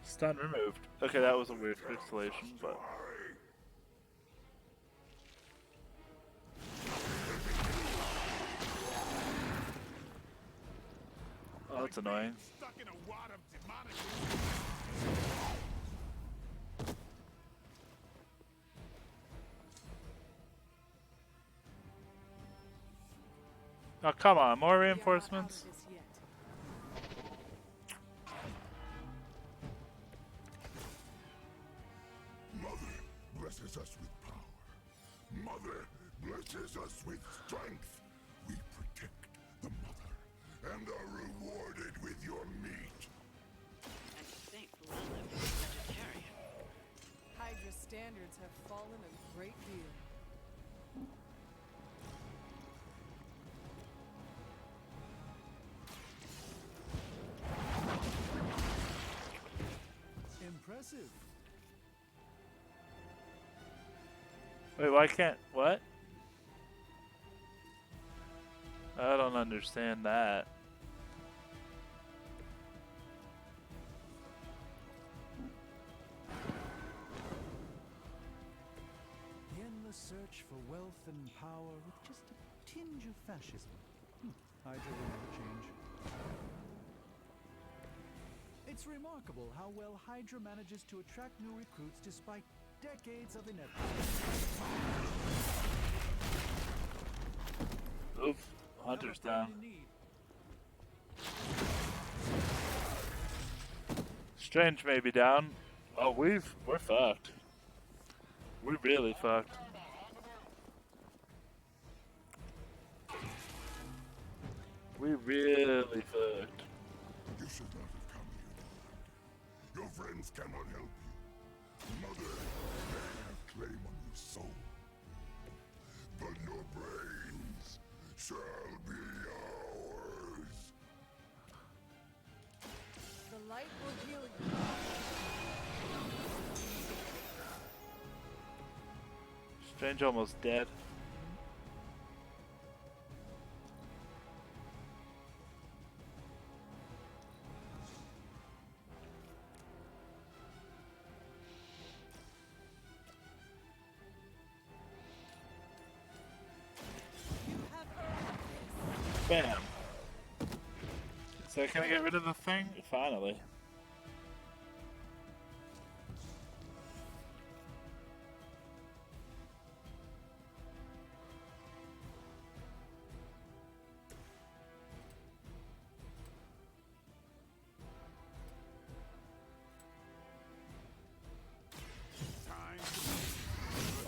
Stun removed. Okay, that was a weird pixelation, but... Oh, that's annoying. Stuck in a wad of demonic. Oh, come on, more reinforcements? Mother blesses us with power. Mother blesses us with strength. We protect the mother and are rewarded with your meat. And to think Lilith is vegetarian. Hydra's standards have fallen a great deal. Impressive. Wait, why can't... What? I don't understand that. The endless search for wealth and power with just a tinge of fascism. Hydra will never change. It's remarkable how well Hydra manages to attract new recruits despite decades of ineptitude. Oof. Hunter's down. Strange may be down. Oh, we're fucked. We're really fucked. really fucked. You should not have come here. Your friends cannot help you. Mother may have claim on your soul, but your brains shall be ours. The light will heal you. Strange almost dead. Bam. So can I get rid of the thing? Finally.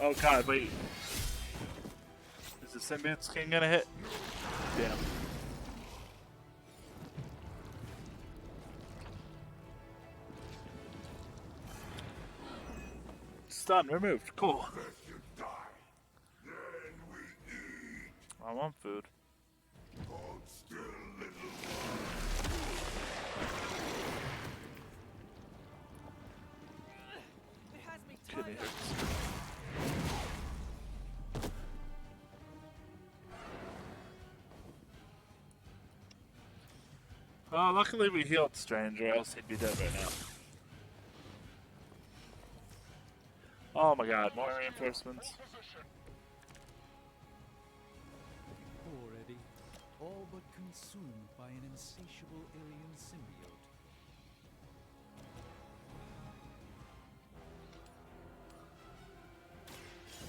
Oh god, wait. Is the symbiote skin gonna hit? Damn. Stun removed. Cool. I want food. Kidney hurts. Oh, luckily we healed Strange, or else he'd be dead right now. Oh my god, more reinforcements. Already, all but consumed by an insatiable alien symbiote.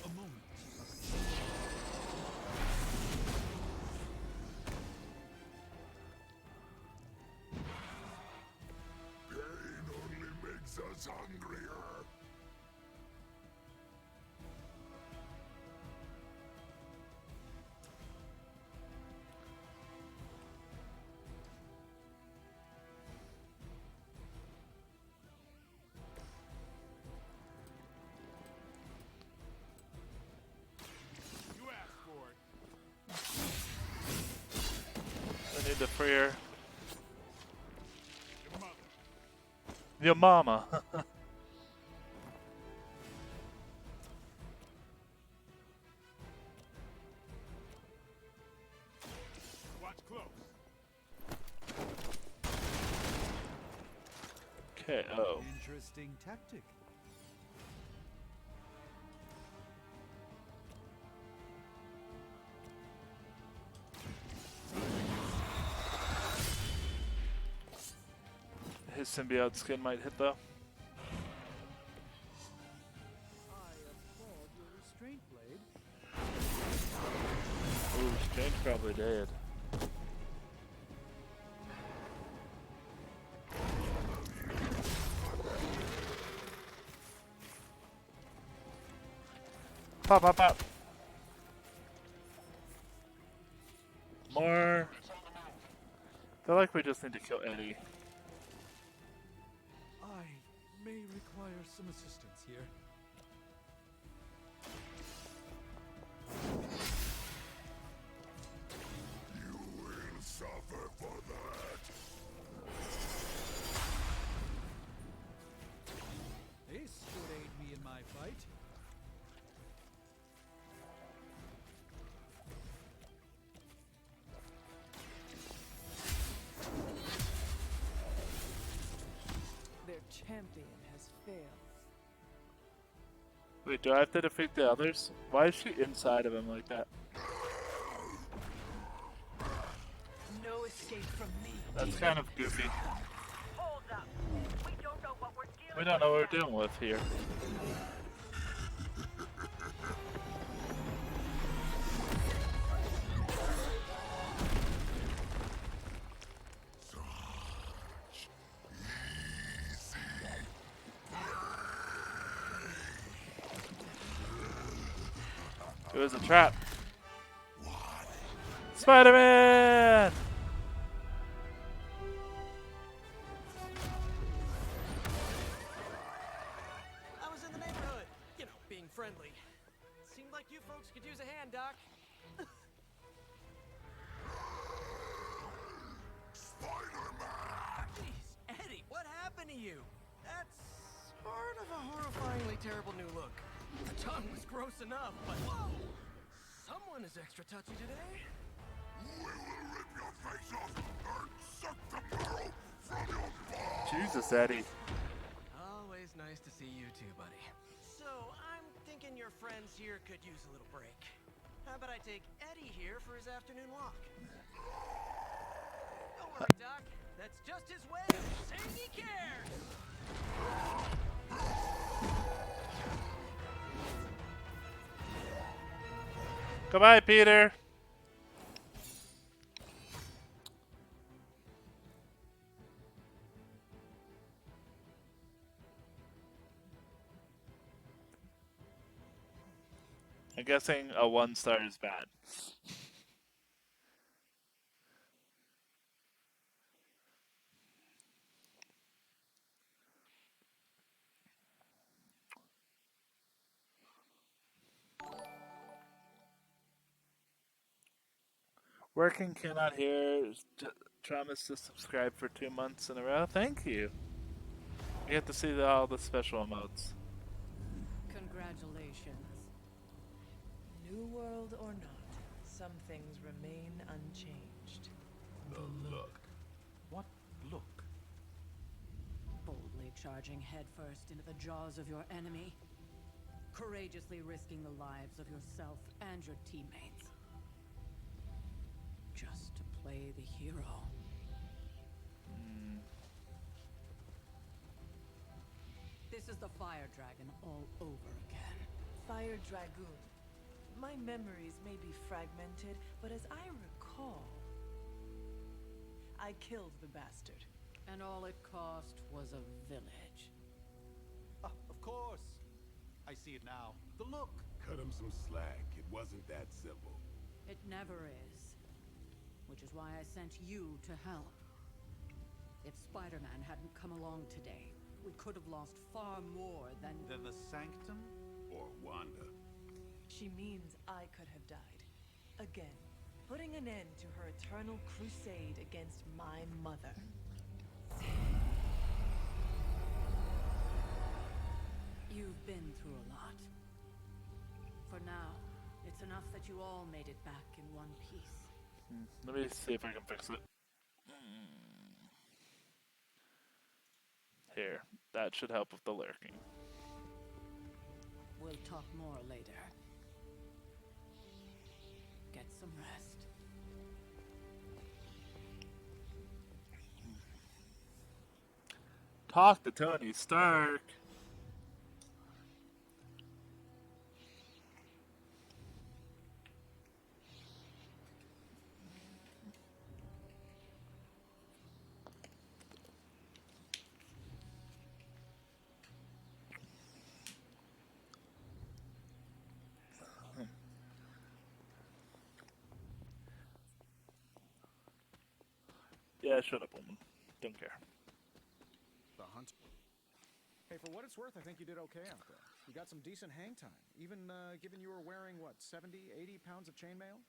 A moment. Pain only makes us hungrier. I need to free her. Your mama. Watch close. Okay, oh. Interesting tactic. His symbiote skin might hit though. I applaud your restraint blade. Ooh, Strange probably dead. Pop, pop, pop. More. I feel like we just need to kill Eddie. I may require some assistance here. You will suffer for that. This should aid me in my fight. Their champion has failed. Wait, do I have to defeat the others? Why is she inside of him like that? No escape from me. That's kind of goofy. Hold up. We don't know what we're dealing We don't know what we're dealing with here. It was a trap. Spider-Man! a hand, Doc. Spider-Man! Jeez, Eddie, what happened to you? That's sort of a horrifyingly terrible new look. The tongue was gross enough, but whoa! Someone is extra touchy today. We will rip your face off and suck the marrow from your bones! Jesus, Eddie. Always nice to see you too, buddy. So, I'm thinking your friends here could use a little break. How about I take Eddie here for his afternoon walk? Don't worry, Doc. That's just his way of saying he cares! Goodbye, Peter. I'm guessing a 1-star is bad. Working cannot hear. Travis to subscribe for 2 months in a row. Thank you. You get to see all the special emotes. Congratulations. New world or not, some things remain unchanged. The look. What look? Boldly charging headfirst into the jaws of your enemy. Courageously risking the lives of yourself and your teammates. Just to play the hero. This is the Fire Dragon all over again. Fire Dragoon. My memories may be fragmented, but as I recall, I killed the bastard. And all it cost was a village. Of course. I see it now. The look. Cut him some slack. It wasn't that simple. It never is. Which is why I sent you to help. If Spider-Man hadn't come along today, we could have lost far more than the Sanctum? Or Wanda. She means I could have died. Again, putting an end to her eternal crusade against my mother. You've been through a lot. For now, it's enough that you all made it back in one piece. Let me see if I can fix it. Here, that should help with the lurking. We'll talk more later. Get some rest. Talk to Tony Stark. Yeah, shut up, woman. Don't care. The hunt. Hey, for what it's worth, I think you did okay out there. You got some decent hang time, even given you were wearing, what, 70, 80 pounds of chainmail?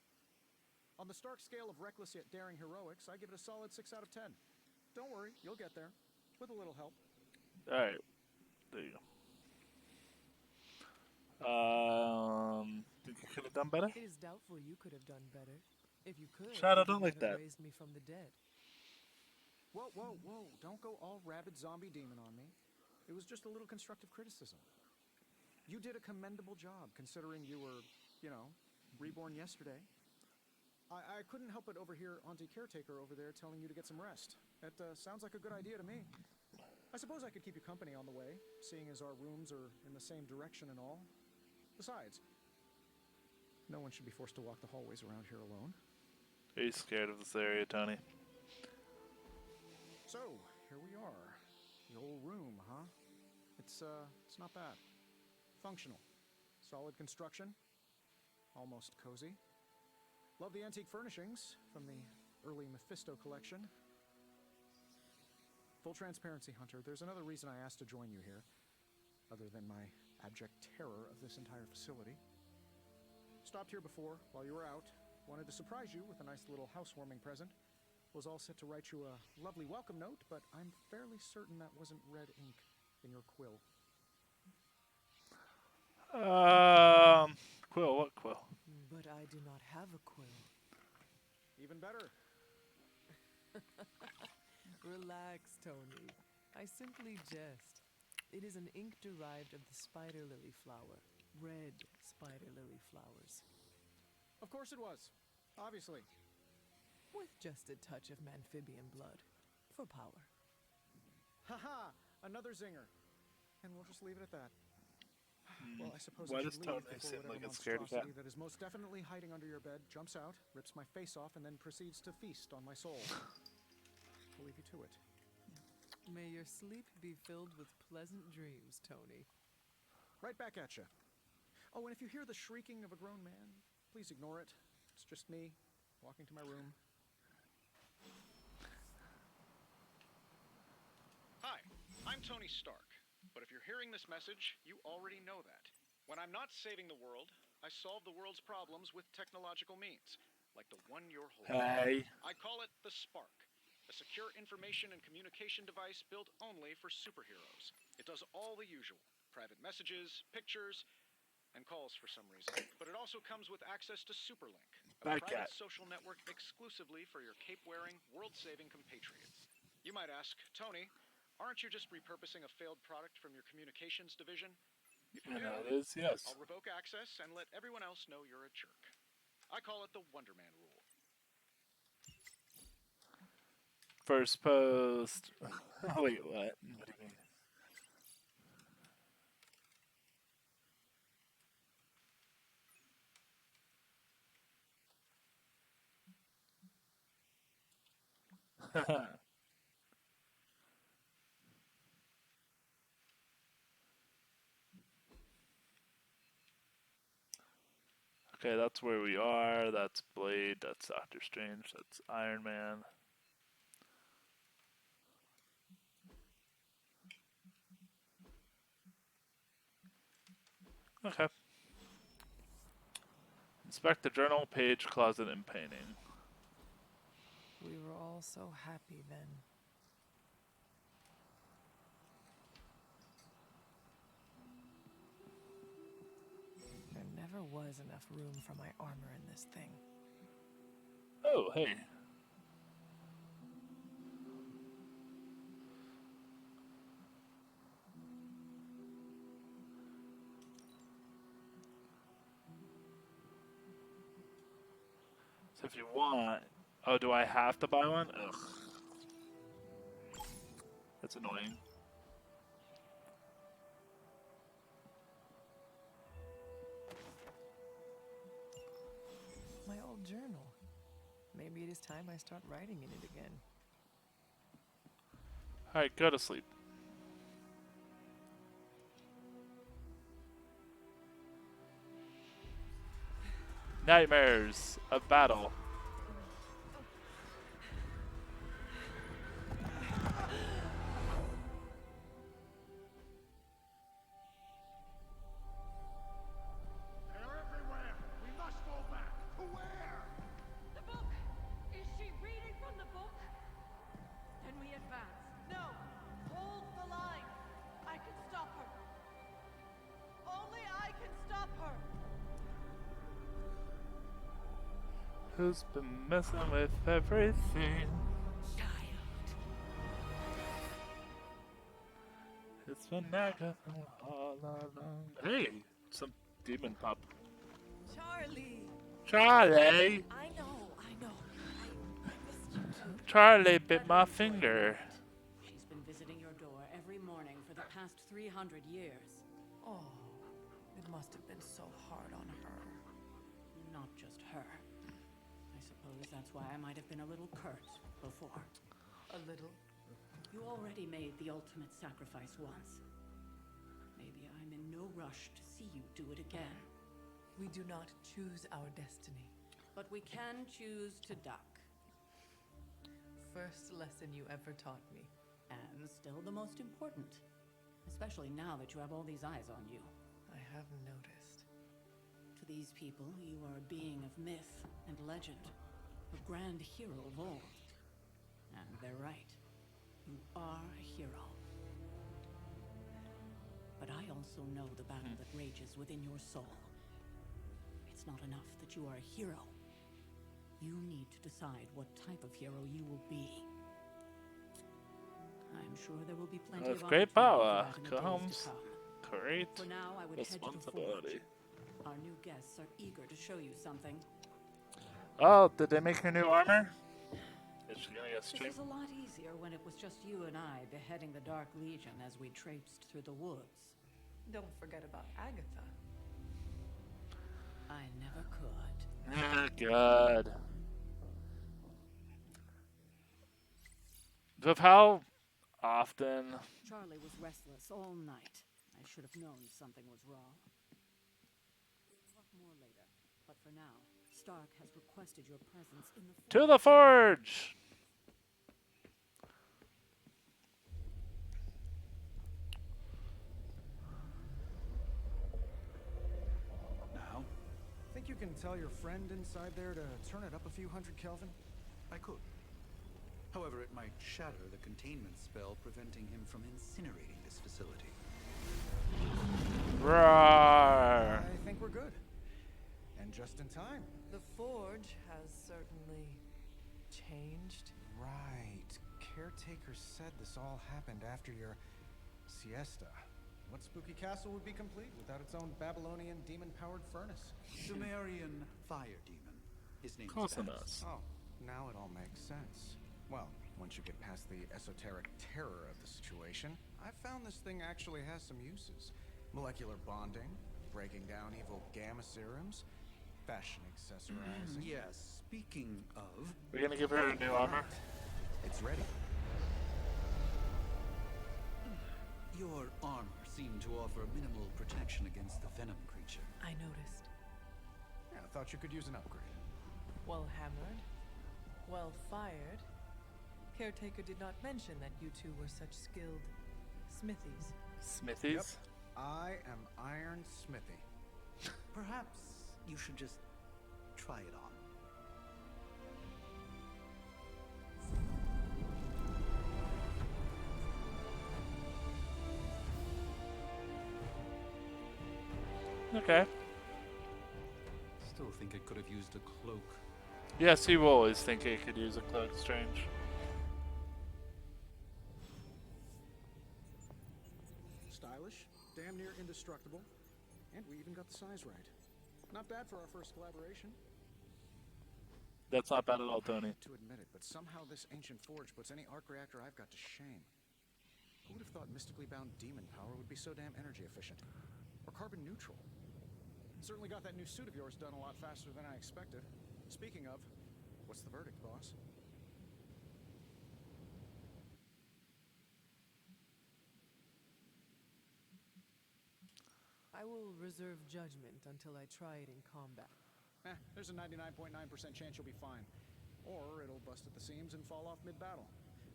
On the Stark scale of reckless yet daring heroics, I give it a solid 6 out of 10. Don't worry, you'll get there. With a little help. Alright. There you go. Think you could have done better? It is doubtful you could have done better. If you could, Shadow, you don't like could have that. raised me from the dead. Whoa, whoa, whoa. Don't go all rabid zombie demon on me. It was just a little constructive criticism. You did a commendable job, considering you were, you know, reborn yesterday. I couldn't help but overhear Auntie Caretaker over there telling you to get some rest. That sounds like a good idea to me. I suppose I could keep you company on the way, seeing as our rooms are in the same direction and all. Besides, no one should be forced to walk the hallways around here alone. Are you scared of this area, Tony? So, here we are. The old room, huh? It's not bad. Functional. Solid construction. Almost cozy. Love the antique furnishings from the early Mephisto collection. Full transparency, Hunter, there's another reason I asked to join you here, other than my abject terror of this entire facility. stopped here before while you were out. Wanted to surprise you with a nice little housewarming present. Was all set to write you a lovely welcome note, but I'm fairly certain that wasn't red ink in your quill. Quill, what quill? But I do not have a quill. Even better. Relax, Tony. I simply jest. It is an ink derived of the spider lily flower. Red spider lily flowers. Of course it was. Obviously. With just a touch of amphibian blood. For power. Haha! Another zinger. And we'll just leave it at that. Well, I suppose Why I does should Tony leave seem before like whatever a scaredy cat? monstrosity that is most definitely hiding under your bed jumps out, rips my face off, and then proceeds to feast on my soul. I'll leave you to it. May your sleep be filled with pleasant dreams, Tony. Right back at you. Oh, and if you hear the shrieking of a grown man, please ignore it. It's just me, walking to my room. Hi, I'm Tony Stark. But if you're hearing this message, you already know that. When I'm not saving the world, I solve the world's problems with technological means, like the one you're holding. Hey. I call it the Spark, a secure information and communication device built only for superheroes. It does all the usual, private messages, pictures, and calls for some reason. But it also comes with access to Superlink, a private social network exclusively for your cape-wearing, world-saving compatriots. You might ask, Tony, aren't you just repurposing a failed product from your communications division? If you do, it is, yes. I'll revoke access and let everyone else know you're a jerk. I call it the Wonder Man rule. First post. Oh, wait, what? What do you mean? Okay, that's where we are. That's Blade. That's Doctor Strange. That's Iron Man. Okay. Inspect the journal, page, closet, and painting. We were all so happy then. There never was enough room for my armor in this thing. Oh, hey. So if you want... Oh, do I have to buy one? Ugh. That's annoying. My old journal. Maybe it is time I start writing in it again. Alright, go to sleep. Nightmares of battle. They're everywhere! We must fall back! To where? The book! Is she reading from the book? Then we advance. No! Hold the line! I can stop her. Only I can stop her! Who's been messing with everything? It's been Agatha all along. Hey, some demon pop. Charlie! Charlie! I know. I missed you too. Charlie bit my finger. She's been visiting your door every morning for the past 300 years. Oh, it must have been so hard on her. Not just her. I suppose that's why I might have been a little curt before. A little? You already made the ultimate sacrifice once. Maybe I'm in no rush to see you do it again. We do not choose our destiny. But we can choose to duck. First lesson you ever taught me. And still the most important. Especially now that you have all these eyes on you. I have noticed. To To these people, you are a being of myth and legend, a grand hero of old. And they're right. You are a hero. But I also know the battle that rages within your soul. It's not enough that you are a hero. You need to decide what type of hero you will be. I'm sure there will be plenty With of great opportunity power for that in the days comes to come. great For now, I would head to the responsibility. forge. Our new guests are eager to show you something. Oh, did they make her new armor? Is she gonna get This streamed? was a lot easier when it was just you and I beheading the Dark Legion as we traipsed through the woods. Don't forget about Agatha. I never could. Oh, God. With how often? Charlie was restless all night. I should have known something was wrong. We'll talk more later, but for now, Stark has requested your presence in the To the forge! Now? Think you can tell your friend inside there to turn it up a few hundred Kelvin? I could. However, it might shatter the containment spell, preventing him from incinerating this facility. Roar! I think we're good. And just in time. The forge has certainly changed. Right. Caretaker said this all happened after your siesta. What spooky castle would be complete without its own Babylonian demon-powered furnace? Sumerian fire demon. His name Of course is it Venom. does. Oh, now it all makes sense. Well, once you get past the esoteric terror of the situation, I've found this thing actually has some uses. Molecular bonding, breaking down evil gamma serums, fashion accessorizing. Yes, speaking of... We're gonna give her a new armor? It's ready. Your armor seemed to offer minimal protection against the Venom creature. I noticed. Yeah, I thought you could use an upgrade. Well hammered, well fired. Caretaker did not mention that you two were such skilled smithies. Smithies? Yep. I am Iron Smithy. Perhaps you should just try it on. Okay. Still think it could have used a cloak. Yes, he will always think he could use a cloak, Strange. Stylish, damn near indestructible, and we even got the size right. Not bad for our first collaboration. That's not bad at all, Tony. To admit it, but somehow this ancient forge puts any arc reactor I've got to shame. Who would have thought mystically bound demon power would be so damn energy efficient? Or carbon neutral? Certainly got that new suit of yours done a lot faster than I expected. Speaking of, what's the verdict, boss? I will reserve judgment until I try it in combat. There's a 99.9% chance you'll be fine. Or it'll bust at the seams and fall off mid-battle.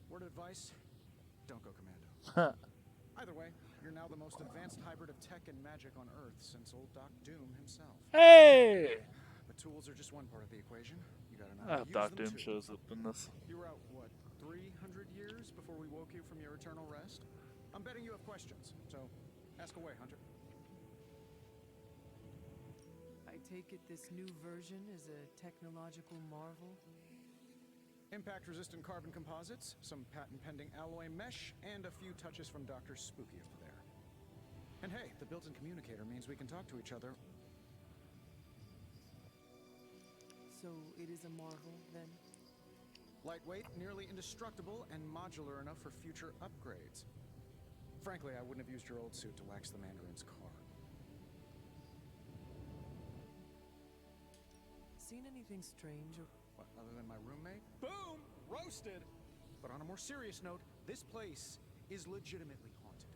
Word of advice, don't go commando. Either way, you're now the most advanced hybrid of tech and magic on Earth since old Doc Doom himself. Hey! But tools are just one part of the equation. You gotta know I how hope to Doc use them Doom too. shows up in this. You were out, what, 300 years before we woke you from your eternal rest? I'm betting you have questions, so ask away, Hunter. I take it this new version is a technological marvel? Impact-resistant carbon composites, some patent-pending alloy mesh, and a few touches from Dr. Spooky over there. And hey, the built-in communicator means we can talk to each other. So it is a marvel, then? Lightweight, nearly indestructible, and modular enough for future upgrades. Frankly, I wouldn't have used your old suit to wax the Mandarin's car. Seen anything strange or... What, other than my roommate? Boom! Roasted! But on a more serious note, this place is legitimately haunted.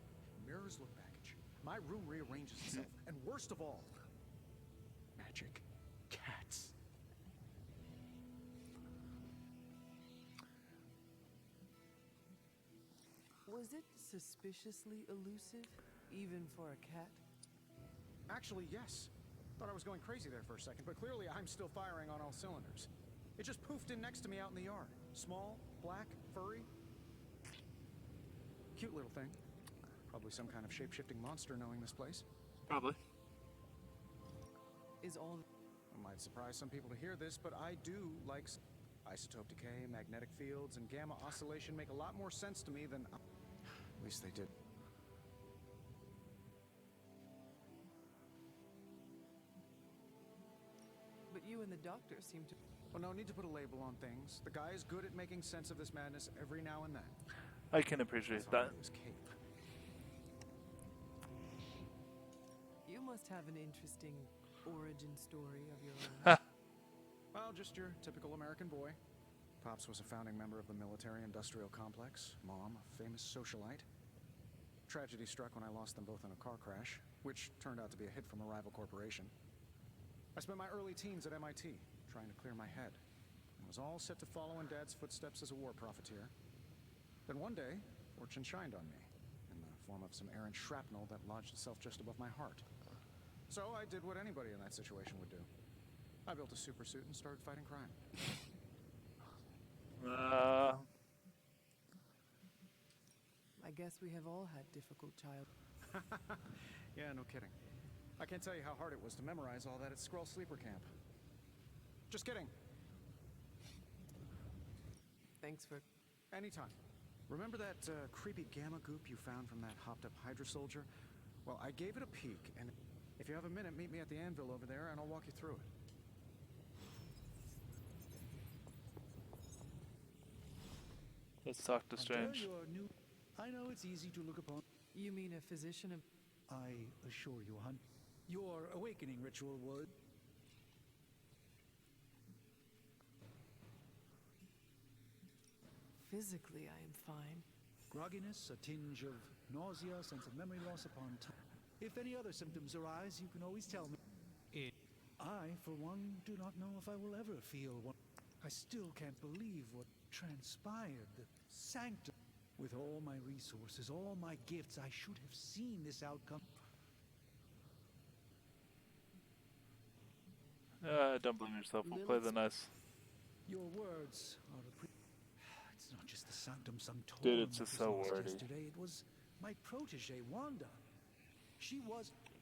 Mirrors look back at you. My room rearranges itself. And worst of all, magic cats. Was it suspiciously elusive, even for a cat? Actually, yes. Thought I was going crazy there for a second, but clearly I'm still firing on all cylinders. It just poofed in next to me out in the yard. Small, black, furry. Cute little thing. Probably some kind of shape-shifting monster knowing this place. Probably. Is all... It might surprise some people to hear this, but I do like isotope decay, magnetic fields, and gamma oscillation make a lot more sense to me than... At least they did. But you and the doctor seem to... Well, no need to put a label on things. The guy is good at making sense of this madness every now and then. I can appreciate that. You must have an interesting origin story of your own. Well, just your typical American boy. Pops was a founding member of the military-industrial complex. Mom, a famous socialite. Tragedy struck when I lost them both in a car crash, which turned out to be a hit from a rival corporation. I spent my early teens at MIT, trying to clear my head, and was all set to follow in Dad's footsteps as a war profiteer. Then one day, fortune shined on me, in the form of some errant shrapnel that lodged itself just above my heart. So I did what anybody in that situation would do. I built a super suit and started fighting crime. I guess we have all had difficult child. Yeah, no kidding. I can't tell you how hard it was to memorize all that at Skrull Sleeper Camp. Just kidding. Thanks for... Anytime. Remember that creepy gamma goop you found from that hopped-up Hydra soldier? Well, I gave it a peek, and if you have a minute, meet me at the anvil over there, and I'll walk you through it. Let's talk to Strange. I know it's easy to look upon. You mean a physician of... I assure you, Hunt, your awakening ritual would... Physically, I am fine. Grogginess, a tinge of nausea, sense of memory loss upon time. If any other symptoms arise, you can always tell me. I, for one, do not know if I will ever feel one. I still can't believe what transpired. The sanctum. With all my resources, all my gifts, I should have seen this outcome. Don't blame yourself. We'll play the nice. Your words are a It's not just the sanctum sanctorum. Dude, it's just so wordy. Yesterday, it was my protege, Wanda. She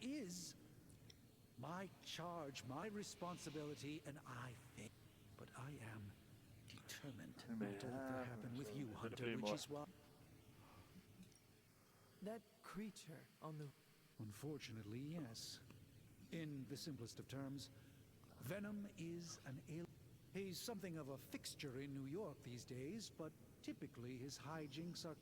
is my charge, my responsibility, and I think. But I am determined not to let that happen with you, Hunter, which is why... That creature on the... Unfortunately, yes. In the simplest of terms, Venom is an alien. He's something of a fixture in New York these days, but typically his hijinks are...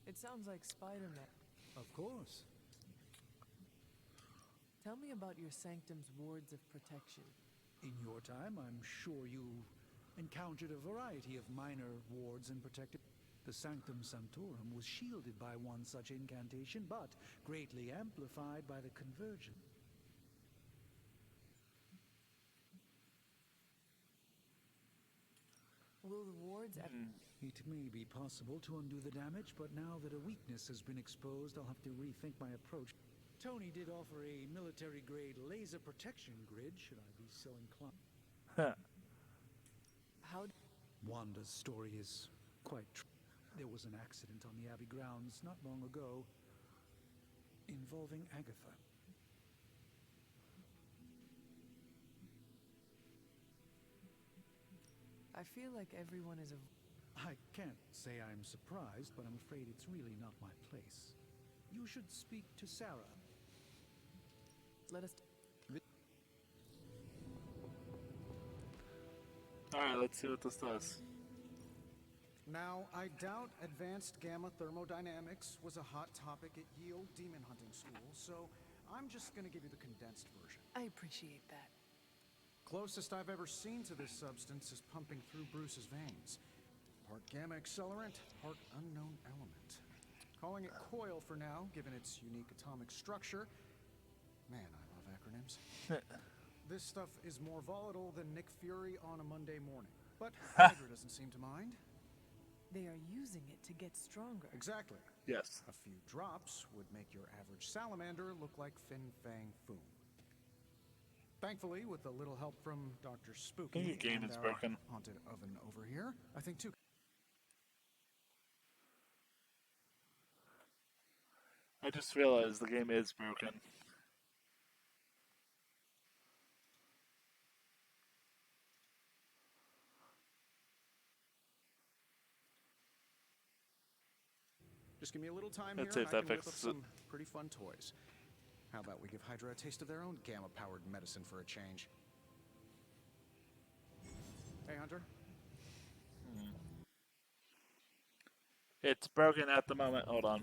It sounds like Spider-Man. Of course. Tell me about your sanctum's wards of protection. In your time, I'm sure you encountered a variety of minor wards and protective. The Sanctum Sanctorum was shielded by one such incantation, but greatly amplified by the conversion. Will the wards ever... It may be possible to undo the damage, but now that a weakness has been exposed, I'll have to rethink my approach. Tony did offer a military-grade laser protection grid, should I be so inclined. How... Wanda's story is quite true. There was an accident on the Abbey grounds not long ago involving Agatha. I feel like everyone is a... I can't say I'm surprised, but I'm afraid it's really not my place. You should speak to Sarah. Let us... Alright, let's see what this does. Now, I doubt advanced gamma thermodynamics was a hot topic at Yield Demon Hunting School, so I'm just gonna give you the condensed version. I appreciate that. Closest I've ever seen to this substance is pumping through Bruce's veins. Part gamma accelerant, part unknown element. Calling it coil for now, given its unique atomic structure. Man, I love acronyms. This stuff is more volatile than Nick Fury on a Monday morning. But Hydra doesn't seem to mind. They are using it to get stronger. Exactly. Yes. A few drops would make your average salamander look like Fin Fang Foom. Thankfully, with a little help from Dr. Spooky I think the game and is our broken. haunted oven over here, I think two. I just realized the game is broken. Just give me a little time Let's here see and if I that can whip up fixes it. some pretty fun toys. How about we give Hydra a taste of their own gamma-powered medicine for a change? Hey, Hunter. It's broken at the moment. Hold on.